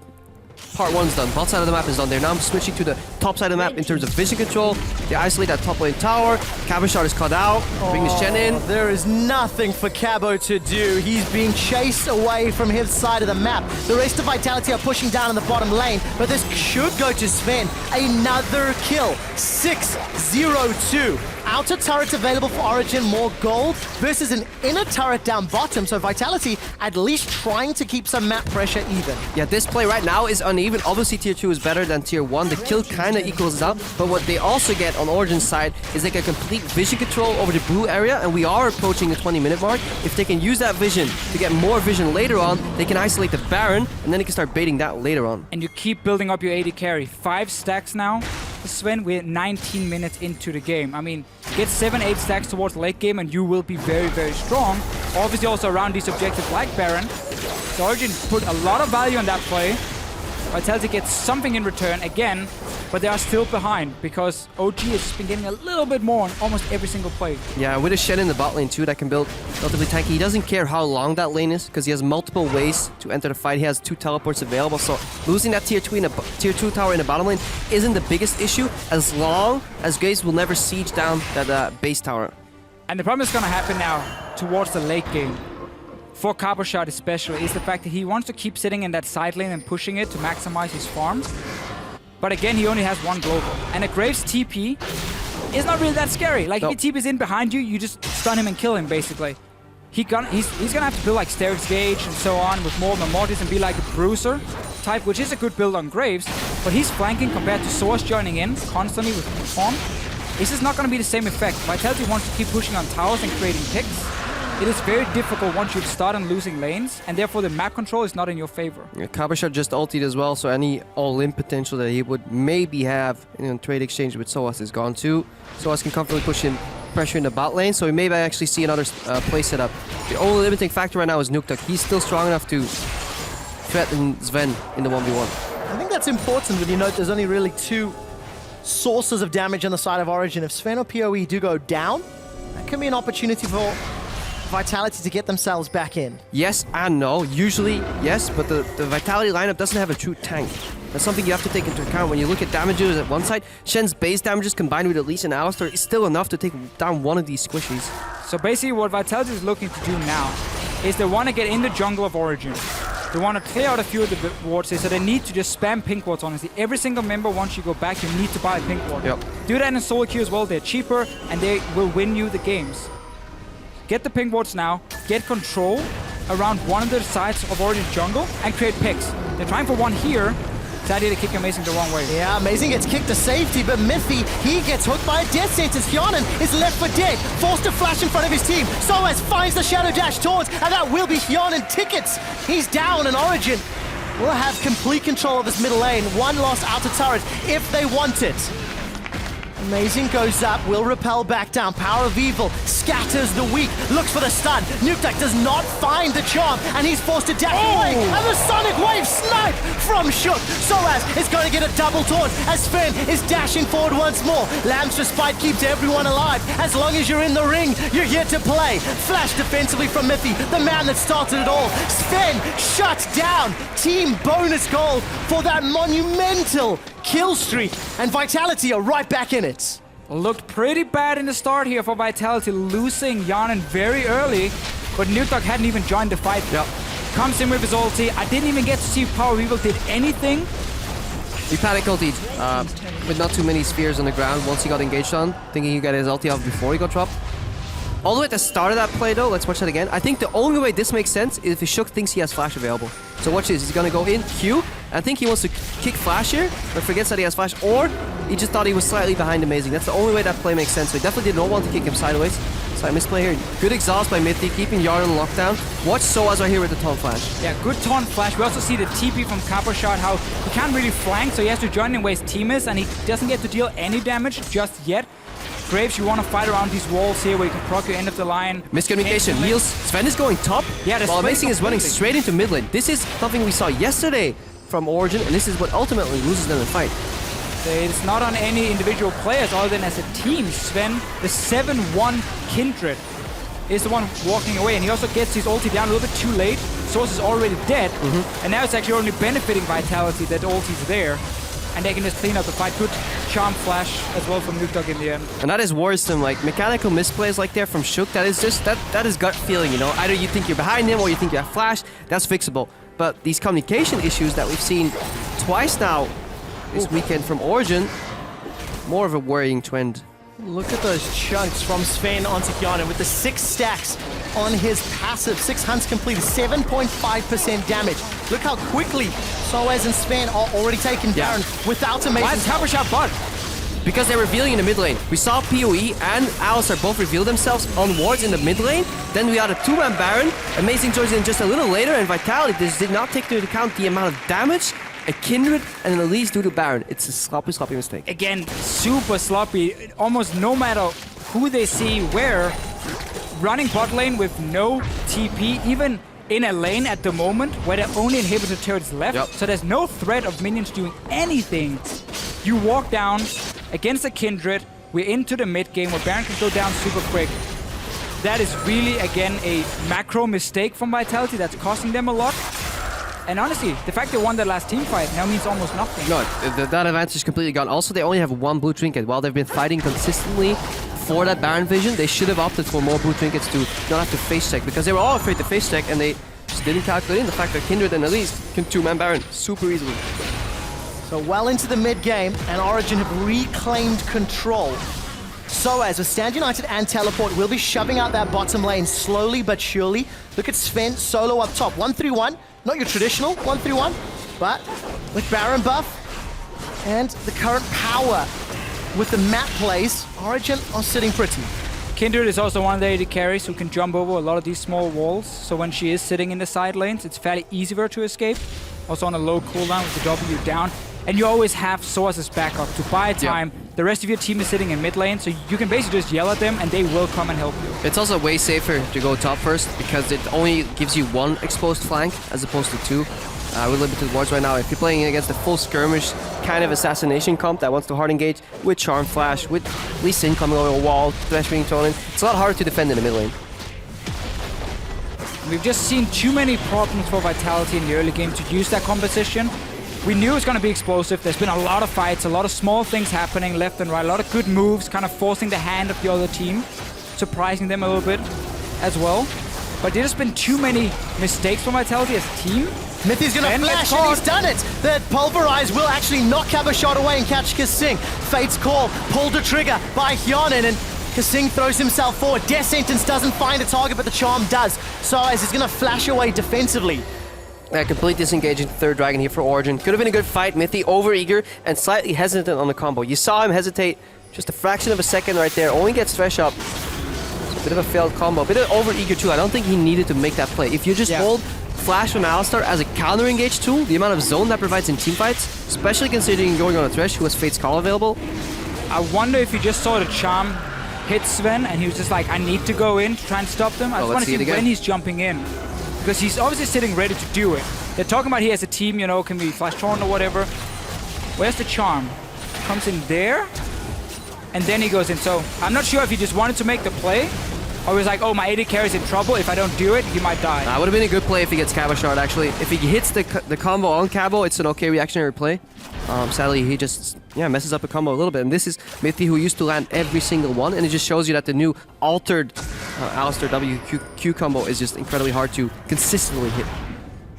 part 1's done. Bot side of the map is done. They're now switching to the top side of the map in terms of vision control. They isolate that top lane tower. Cabo Shard is cut out. Bring the Shen in. There is nothing for Cabo to do. He's being chased away from his side of the map. The rest of Vitality are pushing down in the bottom lane, but this should go to Sven. Another kill. 6-0-2. Outer turret available for Origen, more gold, versus an inner turret down bottom, so Vitality at least trying to keep some map pressure even. Yeah, this play right now is uneven. Obviously, tier 2 is better than tier 1. The kill kind of equals out, but what they also get on Origen's side is like a complete vision control over the blue area, and we are approaching the 20-minute mark. If they can use that vision to get more vision later on, they can isolate the Baron, and then they can start baiting that later on. And you keep building up your AD carry. 5 stacks now. Sven, we're 19 minutes into the game. I mean, get 7-8 stacks towards late game and you will be very, very strong. Obviously also around these objectives like Baron. So Origen put a lot of value on that play. Vitality gets something in return again, but they are still behind because OG has just been getting a little bit more on almost every single play. Yeah, with a Shen in the bot lane too that can build relatively tanky. He doesn't care how long that lane is because he has multiple ways to enter the fight. He has 2 teleports available, so losing that tier 2 tower in the bottom lane isn't the biggest issue as long as Graves will never siege down that base tower. And the problem that's going to happen now towards the late game, for Cabochard especially, is the fact that he wants to keep sitting in that side lane and pushing it to maximize his farm. But again, he only has 1 global. And a Graves TP is not really that scary. Like, if he TPs in behind you, you just stun him and kill him, basically. He's gonna have to build like Steric's Gauge and so on with more Mortis and be like a bruiser type, which is a good build on Graves. But he's flanking compared to Source joining in constantly with Form. This is not going to be the same effect. Vitality wants to keep pushing on towers and creating picks. It is very difficult once you start on losing lanes, and therefore the map control is not in your favor. Yeah, Cabochard just ultied as well, so any all-in potential that he would maybe have in trade exchange with Soas is gone too. Soas can comfortably push in pressure in the bot lane, so we may actually see another play setup. The only limiting factor right now is Nuktak. He's still strong enough to threaten Sven in the 1v1. I think that's important when you note there's only really 2 sources of damage on the side of Origen. If Sven or PoE do go down, that can be an opportunity for Vitality to get themselves back in. Yes and no. Usually, yes, but the Vitality lineup doesn't have a true tank. That's something you have to take into account when you look at damages at one side. Shen's base damages combined with at least an Alistar is still enough to take down one of these squishies. So basically what Vitality is looking to do now is they want to get in the jungle of Origen. They want to clear out a few of the wards here, so they need to just spam pink wards, honestly. Every single member, once you go back, you need to buy a pink ward. Yep. Do that in solo queue as well. They're cheaper, and they will win you the games. Get the pink wards now, get control around one of the sides of Origen's jungle, and create picks. They're trying for one here. Sadly, they kick Amazing the wrong way. Yeah, Amazing gets kicked to safety, but Miffy, he gets hooked by a death sentence. Hyonin is left for dead, forced to flash in front of his team. Soaz finds the Shadow Dash towards, and that will be Hyonin tickets. He's down, and Origen will have complete control of this middle lane. 1 lost outer turret if they want it. Amazing goes up, will repel back down. Power of Evil scatters the weak, looks for the stun. Nuktak does not find the charm, and he's forced to dash away. And the Sonic Wave snipe from Shook. Soaz is going to get a double taunt as Sven is dashing forward once more. Lamb's Respite keeps everyone alive. As long as you're in the ring, you're here to play. Flash defensively from Miffy, the man that started it all. Sven shuts down. Team bonus gold for that monumental kill streak, and Vitality are right back in it. Looked pretty bad in the start here for Vitality, losing Hyonin very early, but Nuktak hadn't even joined the fight. Yep. Comes in with his ulti. I didn't even get to see if Power of Evil did anything. He panic ultied with not too many spheres on the ground once he got engaged on, thinking he got his ulti off before he got dropped. All the way at the start of that play though, let's watch that again. I think the only way this makes sense is if Shook thinks he has flash available. So watch this, he's gonna go in, Q. I think he wants to kick flash here, but forgets that he has flash, or he just thought he was slightly behind Amazing. That's the only way that play makes sense. So he definitely did not want to kick him sideways. Side misplay here. Good exhaust by Mythic, keeping Yarn in lockdown. Watch Soaz right here with the taunt flash. Yeah, good taunt flash. We also see the TP from Cabochard, how he can't really flank, so he has to join in where his team is, and he doesn't get to deal any damage just yet. Graves, you want to fight around these walls here where you can proc your end of the line. Miscommunication. Heals. Sven is going top, yeah, while Amazing is running straight into mid lane. This is something we saw yesterday from Origen, and this is what ultimately loses them in the fight. It's not on any individual players other than as a team. Sven, the 7-1 Kindred, is the one walking away, and he also gets his ulti down a little bit too late. Source is already dead, and now it's actually only benefiting Vitality that ulti's there. And they can just clean up the fight. Good charm flash as well from Nuktak in the end. And that is worrisome, like mechanical misplays like there from Shook, that is just, that is gut feeling, you know? Either you think you're behind him or you think you have flash, that's fixable. But these communication issues that we've seen twice now this weekend from Origen, more of a worrying trend. Look at those chunks from Sven onto Hyonin with the 6 stacks on his passive. 6 hunts completed, 7.5% damage. Look how quickly Soaz and Sven are already taken down without Amazing. Why is Cabochard bot? Because they're revealing in the mid lane. We saw PoE and Alistar both reveal themselves on wards in the mid lane. Then we had a 2-man Baron. Amazing joins in just a little later, and Vitality just did not take into account the amount of damage a Kindred and an Elise do to Baron. It's a sloppy mistake. Again, super sloppy. Almost no matter who they see where, running bot lane with no TP, even in a lane at the moment where the only inhibitor turret is left, so there's no threat of minions doing anything. You walk down against a Kindred, we're into the mid game where Baron can go down super quick. That is really, again, a macro mistake from Vitality that's costing them a lot. And honestly, the fact they won their last team fight now means almost nothing. No, that advantage is completely gone. Also, they only have one blue trinket. While they've been fighting consistently for that Baron vision, they should have opted for more blue trinkets to not have to face check, because they were all afraid to face check and they just didn't calculate in the fact that Kindred and Elise can two-man Baron super easily. So well into the mid game, and Origen have reclaimed control. Soaz with Stand United and Teleport will be shoving out that bottom lane slowly but surely. Look at Sven solo up top, 1-3-1. Not your traditional 1-3-1, but with Baron buff and the current power with the map plays, Origen are sitting pretty. Kindred is also one of the AD carries who can jump over a lot of these small walls, so when she is sitting in the side lanes, it's fairly easy for her to escape. Also on a low cooldown with the W down. And you always have Soaz's backup to buy time. The rest of your team is sitting in mid lane, so you can basically just yell at them and they will come and help you. It's also way safer to go top first because it only gives you one exposed flank as opposed to two. With limited wards right now, if you're playing against a full skirmish kind of assassination comp that wants to hard engage with Charm Flash, with Lee Sin coming over a wall, Thresh being thrown in, it's a lot harder to defend in the mid lane. We've just seen too many problems for Vitality in the early game to use that composition. We knew it was going to be explosive. There's been a lot of fights, a lot of small things happening left and right, a lot of good moves, kind of forcing the hand of the other team, surprising them a little bit as well. But there's just been too many mistakes from Vitality as a team. Mithy's gonna flash and he's done it! The Pulverize will actually knock Cabashot away and catch Kasing. Fate's Call pulled the trigger by Hyonin and Kasing throws himself forward. Death Sentence doesn't find a target, but the Charm does. Soaz is gonna flash away defensively. Complete disengaging third dragon here for Origen. Could have been a good fight. Mithy over-eager and slightly hesitant on the combo. You saw him hesitate just a fraction of a second right there. Only gets Thresh up. It's a bit of a failed combo. A bit of over-eager too. I don't think he needed to make that play. If you just hold Flash from Alistar as a counter-engage tool, the amount of zone that provides in teamfights, especially considering going on a Thresh who has Fate's Call available. I wonder if you just saw the Charm hit Sven and he was just like, I need to go in to try and stop them. I just want to see when he's jumping in. Because he's obviously sitting ready to do it. They're talking about he has a team, you know, can be Flash Torn or whatever. Where's the Charm? Comes in there, and then he goes in. So I'm not sure if he just wanted to make the play, or he was like, oh, my AD carry's in trouble. If I don't do it, he might die. That would have been a good play if he gets Cabashot, actually. If he hits the combo on Cabo, it's an okay reactionary play. Sadly, he just messes up a combo a little bit. And this is Mithy, who used to land every single one, and it just shows you that the new altered Alistar WQ combo is just incredibly hard to consistently hit.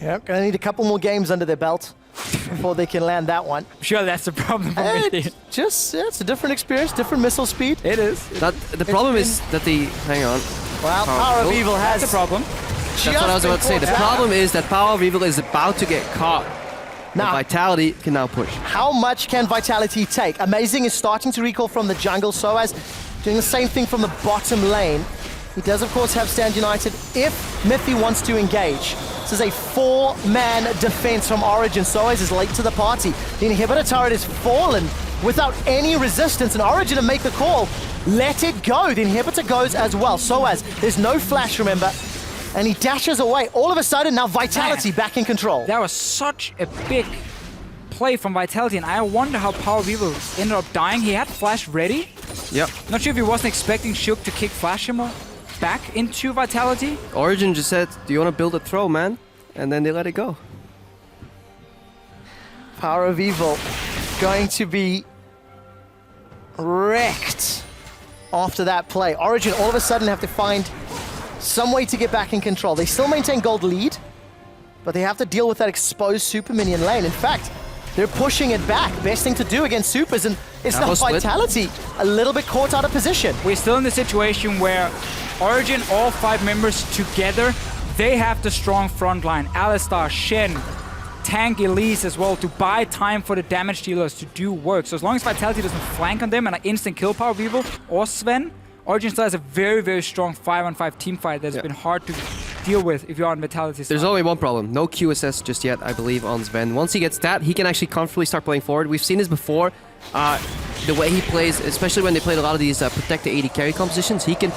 Yeah, gonna need a couple more games under their belt before they can land that one. I'm sure that's the problem for Mithy. Just, it's a different experience, different missile speed. It is. The problem is that hang on. Well, Power of Evil has a problem. That's what I was about to say. The problem is that Power of Evil is about to get caught. Now, Vitality can now push. How much can Vitality take? Amazing is starting to recall from the jungle, Soaz doing the same thing from the bottom lane. He does, of course, have Stand United if Mithy wants to engage. This is a 4-man defense from Origen. Soaz is late to the party. The inhibitor turret is fallen without any resistance, and Origen to make the call. Let it go. The inhibitor goes as well. Soaz, there's no flash, remember, and he dashes away. All of a sudden, now Vitality back in control. That was such a big play from Vitality, and I wonder how Power of Evil ended up dying. He had Flash ready. Yep. Not sure if he wasn't expecting Shook to kick Flash him back into Vitality. Origen just said, do you want to build a throw, man? And then they let it go. Power of Evil going to be wrecked after that play. Origen all of a sudden have to find some way to get back in control. They still maintain gold lead, but they have to deal with that exposed super minion lane. In fact, they're pushing it back. Best thing to do against supers, and it's not Vitality. A little bit caught out of position. We're still in the situation where Origen, all 5 members together, they have the strong front line. Alistar, Shen, tank Elise as well to buy time for the damage dealers to do work. So as long as Vitality doesn't flank on them and an instant kill Power of Evil or Sven, Origen still has a very, very strong 5-on-5 team fight that's been hard to deal with if you're on Vitality's side. There's only one problem. No QSS just yet, I believe, on Sven. Once he gets that, he can actually comfortably start playing forward. We've seen this before. The way he plays, especially when they played a lot of these protect the AD carry compositions, he can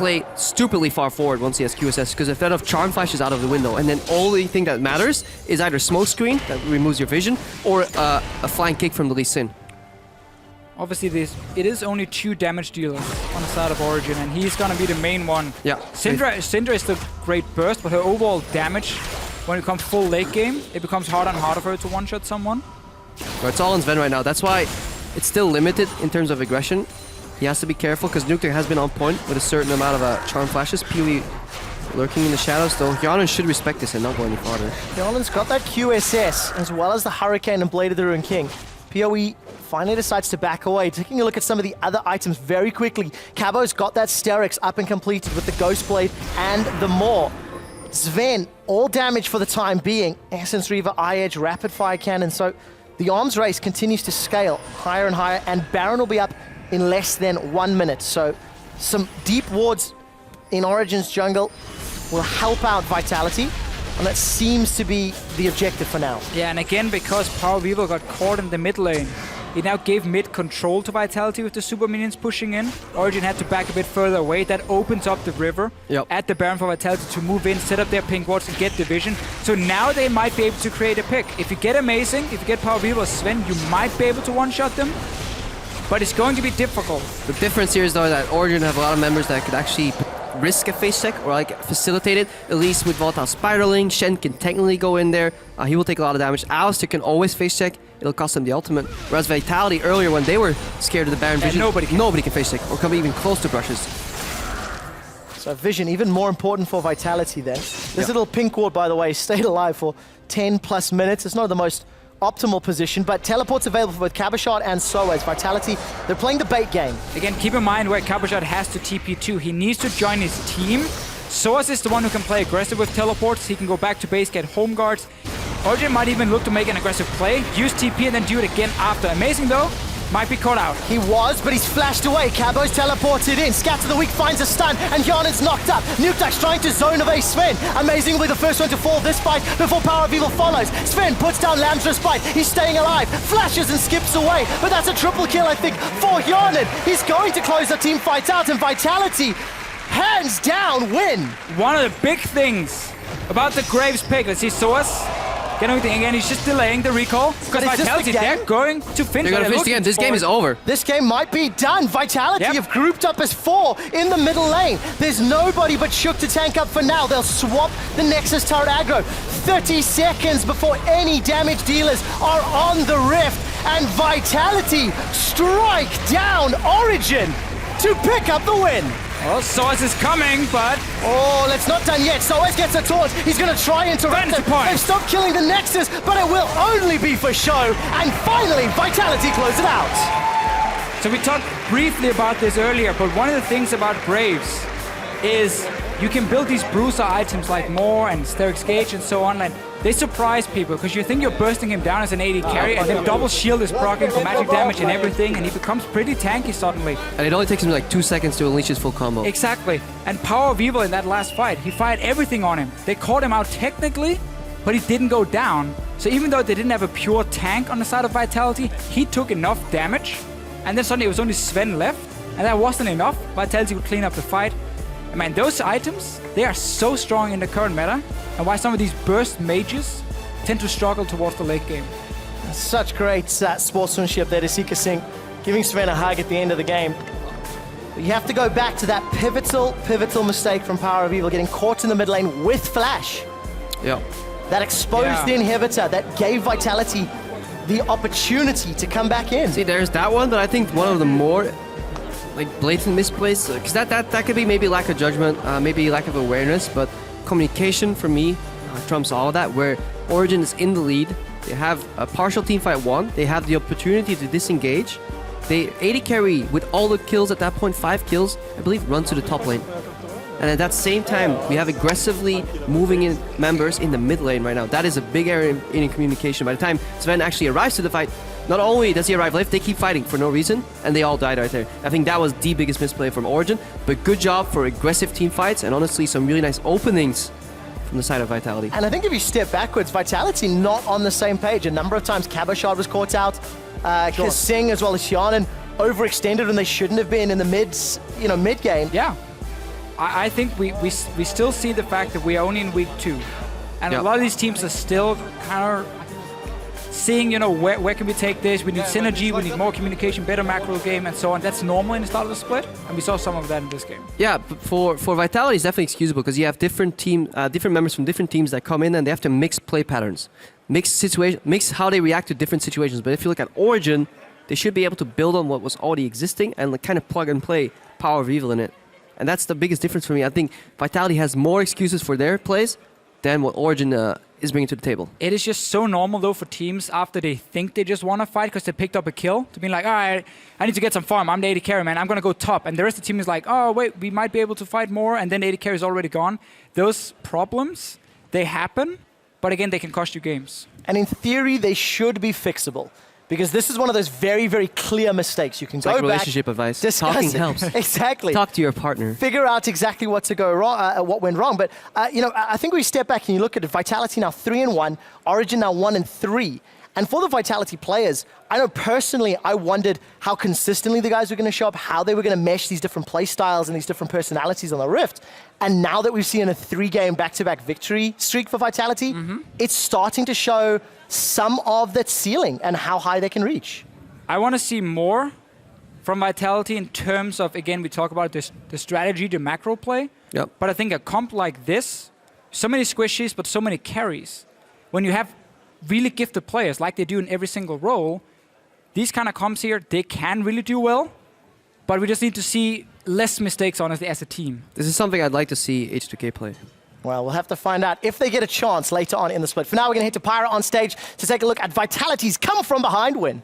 play stupidly far forward once he has QSS, because a threat of Charm Flash is out of the window, and then only thing that matters is either Smoke Screen, that removes your vision, or a Flying Kick from the Lee Sin. Obviously, it is only 2 damage dealers on the side of Origen, and he's gonna be the main one. Yeah. Syndra is the great burst, but her overall damage, when it comes full late game, it becomes harder and harder for her to one-shot someone. Well, it's all on Sven right now. That's why it's still limited in terms of aggression. He has to be careful, because Nuclear has been on point with a certain amount of Charm Flashes. PoE lurking in the shadows, though. Hyanan should respect this and not go any farther. Hyanan's got that QSS, as well as the Hurricane and Blade of the Ruined King. PoE finally decides to back away. Taking a look at some of the other items very quickly. Cabo's got that Sterix up and completed with the Ghost Blade and the Maw. Sven, all damage for the time being. Essence Reaver, Eye-Edge, Rapid Fire Cannon. So the arms race continues to scale higher and higher, and Baron will be up in less than 1 minute. So some deep wards in Origen's jungle will help out Vitality, and that seems to be the objective for now. Yeah, and again, because Power Weaver got caught in the mid lane, it now gave mid control to Vitality with the super minions pushing in. Origen had to back a bit further away. That opens up the river at the Baron for Vitality to move in, set up their pink wards and get the vision. So now they might be able to create a pick. If you get Amazing, if you get Power Weaver or Sven, you might be able to one-shot them. But it's going to be difficult. The difference here is, though, that Origen have a lot of members that could actually risk a face check or like facilitate it. At least with Volatile Spiraling, Shen can technically go in there. He will take a lot of damage. Alistair can always face check. It'll cost him the ultimate. Whereas Vitality earlier, when they were scared of the Baron Vision, nobody can face check or come even close to brushes. So Vision, even more important for Vitality then. This little pink ward, by the way, stayed alive for 10+ minutes. It's not the most optimal position, but teleport's available for both Cabochard and Soaz. Vitality, they're playing the bait game. Again, keep in mind where Cabochard has to TP too. He needs to join his team. Soaz is the one who can play aggressive with teleports. He can go back to base, get home guards. Origen might even look to make an aggressive play, use TP and then do it again after. Amazing though, might be caught out. He was, but he's flashed away. Cabo's teleported in. Scatter the Weak finds a stun, and Hyanan's knocked up. Nukeduck's trying to zone away Sven. Amazing will be the first one to fall this fight before Power of Evil follows. Sven puts down Lamb's Bite. He's staying alive, flashes and skips away. But that's a triple kill, I think, for Hyanan. He's going to close the team fight out, and Vitality, hands down, win. One of the big things about the Graves pick, let's see Soaz. Again, he's just delaying the recall. Because Vitality, they're going to finish. They're going to finish the game. This game is over. This game might be done. Vitality have grouped up as 4 in the middle lane. There's nobody but Shook to tank up for now. They'll swap the Nexus turret aggro. 30 seconds before any damage dealers are on the Rift. And Vitality strike down Origen to pick up the win. Well, Soaz is coming, but... Oh, it's not done yet. Soaz gets a taunt. He's going to try and interrupt it. They've stopped killing the Nexus, but it will only be for show. And finally, Vitality close it out. So we talked briefly about this earlier, but one of the things about Graves is you can build these bruiser items like Maw and Sterix Gauge and so on. And they surprise people because you think you're bursting him down as an AD carry, and then double shield is proccing for magic damage and everything, and he becomes pretty tanky suddenly. And it only takes him like 2 seconds to unleash his full combo. Exactly. And Power of Evil in that last fight, he fired everything on him. They caught him out technically, but he didn't go down. So even though they didn't have a pure tank on the side of Vitality, he took enough damage. And then suddenly it was only Sven left, and that wasn't enough. Vitality would clean up the fight. I mean, those items, they are so strong in the current meta, and why some of these burst mages tend to struggle towards the late game. Such great sportsmanship there to Seeker Singh, giving Sven a hug at the end of the game. But you have to go back to that pivotal mistake from Power of Evil, getting caught in the mid lane with Flash. Yeah. That exposed the inhibitor, that gave Vitality the opportunity to come back in. See, there's that one, but I think one of the more like blatant misplays, because that could be maybe lack of judgment, maybe lack of awareness, but communication for me trumps all of that, where Origen is in the lead, they have a partial teamfight won, they have the opportunity to disengage, they AD carry with all the kills at that point, 5 kills, I believe, run to the top lane. And at that same time, we have aggressively moving in members in the mid lane right now. That is a big area in communication. By the time Sven actually arrives to the fight, not only does he arrive late, they keep fighting for no reason, and they all died right there. I think that was the biggest misplay from Origen, but good job for aggressive team fights, and honestly, some really nice openings from the side of Vitality. And I think if you step backwards, Vitality not on the same page. A number of times Cabochard was caught out, Singh as well as Hyanan overextended when they shouldn't have been in the mid game. Yeah. I think we still see the fact that we are only in week 2. And a lot of these teams are still kind of seeing, where can we take this? We need synergy, we need more communication, better macro game, and so on. That's normal in the start of the split, and we saw some of that in this game. Yeah, but for Vitality, it's definitely excusable because you have different members from different teams that come in and they have to mix play patterns, mix how they react to different situations. But if you look at Origen, they should be able to build on what was already existing and kind of plug and play Power of Evil in it. And that's the biggest difference for me. I think Vitality has more excuses for their plays than what Origen is bringing to the table. It is just so normal, though, for teams after they think they just want to fight because they picked up a kill to be like, all right, I need to get some farm. I'm the AD carry, man. I'm going to go top. And the rest of the team is like, oh, wait, we might be able to fight more. And then the AD carry is already gone. Those problems, they happen. But again, they can cost you games. And in theory, they should be fixable. Because this is one of those very, very clear mistakes. You can go back, relationship advice. Discuss Talking it. helps. Exactly. Talk to your partner. Figure out exactly what to go wrong, what went wrong. But I think we step back and you look at it. Vitality now 3-1, Origen now 1-3. And for the Vitality players, I know personally, I wondered how consistently the guys were going to show up, how they were going to mesh these different play styles and these different personalities on the Rift. And now that we've seen a 3-game back-to-back victory streak for Vitality, it's starting to show some of that ceiling and how high they can reach. I want to see more from Vitality in terms of, again, we talk about this, the strategy, the macro play. Yep. But I think a comp like this, so many squishies, but so many carries. When you have really gifted players like they do in every single role, these kind of comps here, they can really do well. But we just need to see less mistakes, honestly, as a team. This is something I'd like to see H2K play. Well, we'll have to find out if they get a chance later on in the split. For now, we're going to head to Pyra on stage to take a look at Vitality's come-from-behind win.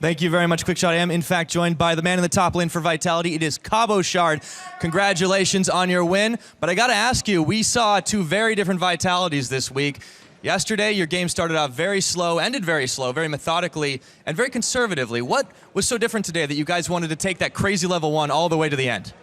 Thank you very much, Quickshot. I am, in fact, joined by the man in the top lane for Vitality. It is Cabo Shard. Congratulations on your win. But I got to ask you, we saw 2 very different Vitalities this week. Yesterday, your game started out very slow, ended very slow, very methodically, and very conservatively. What was so different today that you guys wanted to take that crazy level 1 all the way to the end?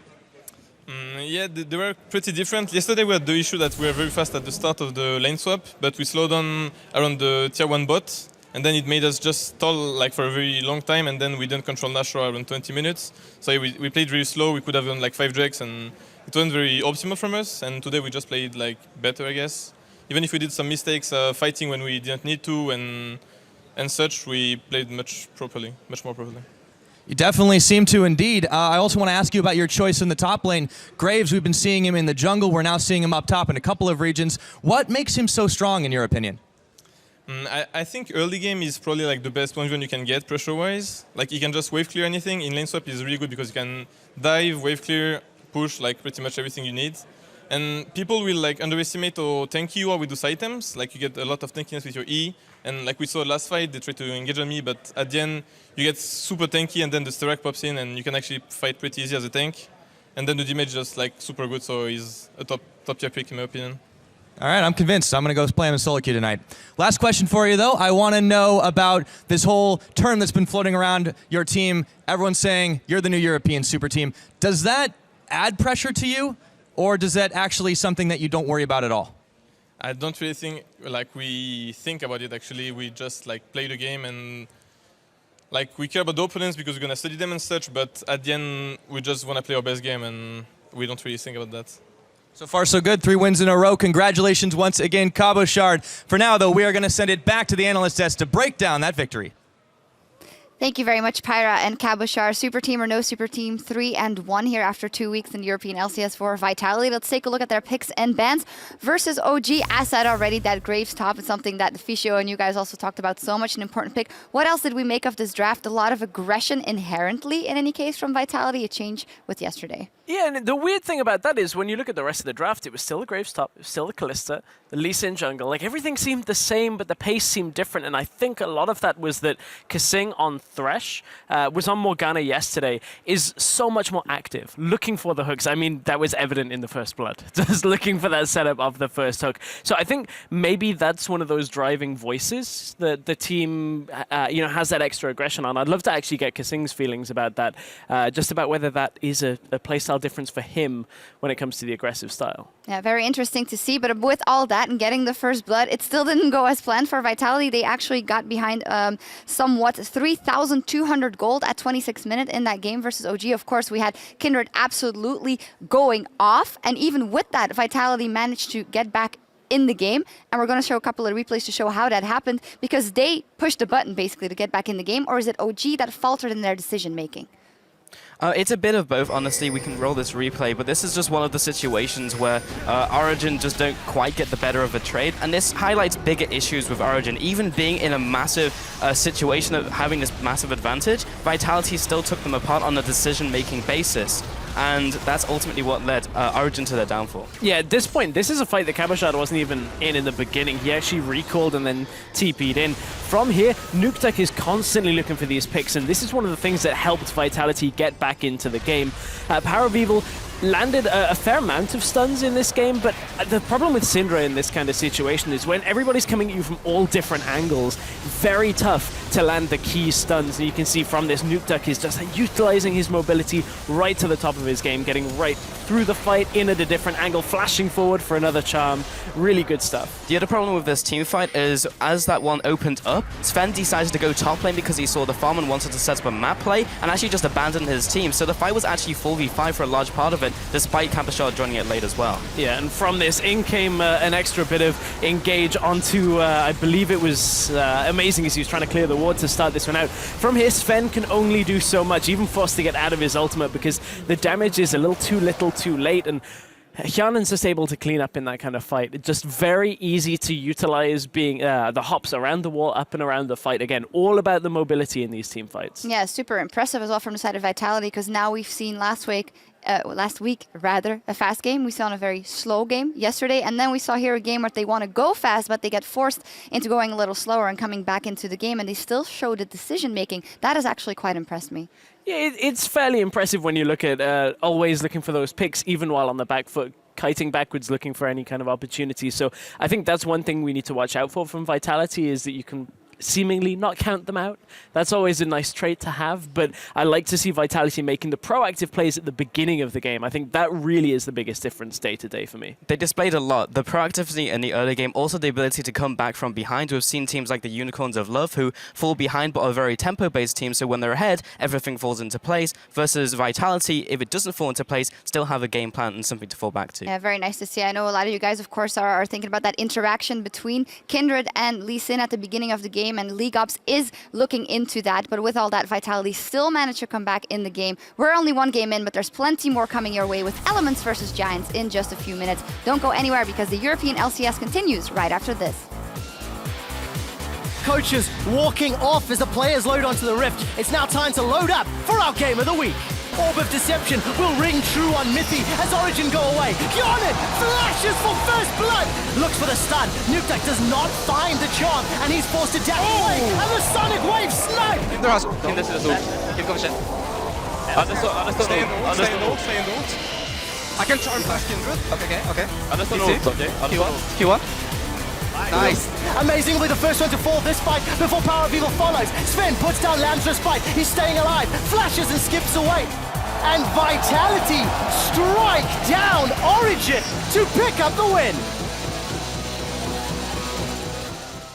Yeah, they were pretty different. Yesterday we had the issue that we were very fast at the start of the lane swap, but we slowed down around the tier 1 bot, and then it made us just stall like for a very long time, and then we didn't control Nashor around 20 minutes. So we played really slow. We could have done like 5 drakes, and it wasn't very optimal from us. And today we just played like better, I guess. Even if we did some mistakes fighting when we didn't need to and such, we played much more properly. You definitely seem to indeed. I also want to ask you about your choice in the top lane. Graves, we've been seeing him in the jungle. We're now seeing him up top in a couple of regions. What makes him so strong in your opinion? I think early game is probably like the best 1v1 you can get pressure-wise. Like he can just wave clear anything. In lane swap is really good because you can dive, wave clear, push like pretty much everything you need. And people will like underestimate how tanky you are with those items. Like you get a lot of tankiness with your E. And like we saw last fight, they tried to engage on me, but at the end, you get super tanky and then the Sterak pops in and you can actually fight pretty easy as a tank. And then the damage is just like super good, so he's a top tier pick in my opinion. All right, I'm convinced. I'm going to go play him in solo queue tonight. Last question for you, though. I want to know about this whole term that's been floating around your team. Everyone's saying you're the new European super team. Does that add pressure to you, or does that actually something that you don't worry about at all? I don't really think like we think about it actually. We just like play the game and like we care about the opponents because we're gonna study them and such, but at the end we just wanna play our best game and we don't really think about that. So far so good, 3 wins in a row. Congratulations once again, Cabo Shard. For now though, we are gonna send it back to the analyst desk to break down that victory. Thank you very much, Pyra and Cabo Shard. Super team or no super team, 3-1 here after 2 weeks in European LCS for Vitality. Let's take a look at their picks and bans versus OG. As said already, that Graves top is something that Fischio and you guys also talked about so much, an important pick. What else did we make of this draft? A lot of aggression inherently, in any case, from Vitality. A change with yesterday. Yeah, and the weird thing about that is when you look at the rest of the draft, it was still a Graves top, it was still a Kalista, the Lee Sin jungle. Like everything seemed the same, but the pace seemed different. And I think a lot of that was that Kasing on Thresh was on Morgana yesterday, is so much more active, looking for the hooks. I mean, that was evident in the first blood, just looking for that setup of the first hook. So I think maybe that's one of those driving voices that the team has that extra aggression on. I'd love to actually get Kasing's feelings about that, just about whether that is a playstyle playstyle difference for him when it comes to the aggressive style. Yeah, very interesting to see. But with all that and getting the first blood, it still didn't go as planned for Vitality. They actually got behind somewhat 3,200 gold at 26 minutes in that game versus OG. Of course, we had Kindred absolutely going off. And even with that, Vitality managed to get back in the game, and we're going to show a couple of replays to show how that happened, because they pushed the button basically to get back in the game, or is it OG that faltered in their decision making? It's a bit of both, honestly. We can roll this replay, but this is just one of the situations where Origen just don't quite get the better of a trade, and this highlights bigger issues with Origen. Even being in a massive situation of having this massive advantage, Vitality still took them apart on a decision-making basis. And that's ultimately what led Origen to their downfall. Yeah, at this point, this is a fight that Cabochard wasn't even in the beginning. He actually recalled and then TP'd in. From here, Nukeduck is constantly looking for these picks, and this is one of the things that helped Vitality get back into the game. Power of Evil landed a fair amount of stuns in this game, but the problem with Syndra in this kind of situation is when everybody's coming at you from all different angles, very tough to land the key stuns. And you can see from this, Nukeduck is just utilizing his mobility right to the top of his game, getting right through the fight in at a different angle, flashing forward for another charm. Really good stuff. The other problem with this team fight is, as that one opened up, Sven decided to go top lane because he saw the farm and wanted to set up a map play, and actually just abandoned his team. So the fight was actually 4v5 for a large part of it, despite Cabochard joining it late as well. Yeah, and from this, in came an extra bit of engage onto, I believe it was Amazing as he was trying to clear the ward to start this one out. From here, Sven can only do so much, even forced to get out of his ultimate because the damage is a little too little too late, and Hjarnen's just able to clean up in that kind of fight. It's just very easy to utilize being the hops around the wall, up and around the fight. Again, all about the mobility in these team fights. Yeah, super impressive as well from the side of Vitality, because now we've seen last week, a fast game. We saw a very slow game yesterday, and then we saw here a game where they want to go fast, but they get forced into going a little slower and coming back into the game, and they still show the decision making. That has actually quite impressed me. Yeah, it's fairly impressive when you look at always looking for those picks, even while on the back foot, kiting backwards, looking for any kind of opportunity. So I think that's one thing we need to watch out for from Vitality, is that you can seemingly not count them out. That's always a nice trait to have, but I like to see Vitality making the proactive plays at the beginning of the game. I think that really is the biggest difference day to day for me. They displayed a lot. The proactivity in the early game, also the ability to come back from behind. We've seen teams like the Unicorns of Love who fall behind but are a very tempo-based team, so when they're ahead, everything falls into place, versus Vitality, if it doesn't fall into place, still have a game plan and something to fall back to. Yeah, very nice to see. I know a lot of you guys, of course, are thinking about that interaction between Kindred and Lee Sin at the beginning of the game, and League Ops is looking into that. But with all that, Vitality still managed to come back in the game. We're only one game in, but there's plenty more coming your way with Elements versus Giants in just a few minutes. Don't go anywhere, because the European LCS continues right after this. Coaches walking off as the players load onto the Rift. It's now time to load up for our game of the week. Orb of Deception will ring true on Mythy as Origen go away. Hjarnen flashes for first blood. Looks for the stun. Nukeduck does not find the charm, and he's forced to dash away. And the Sonic Wave snipe. I can charm flash Kindred. Okay. Q1. Nice. Amazing will be the first one to fall this fight before Power of Evil follows. Sven puts down Lamstra's fight. He's staying alive, flashes and skips away. And Vitality strike down Origen to pick up the win.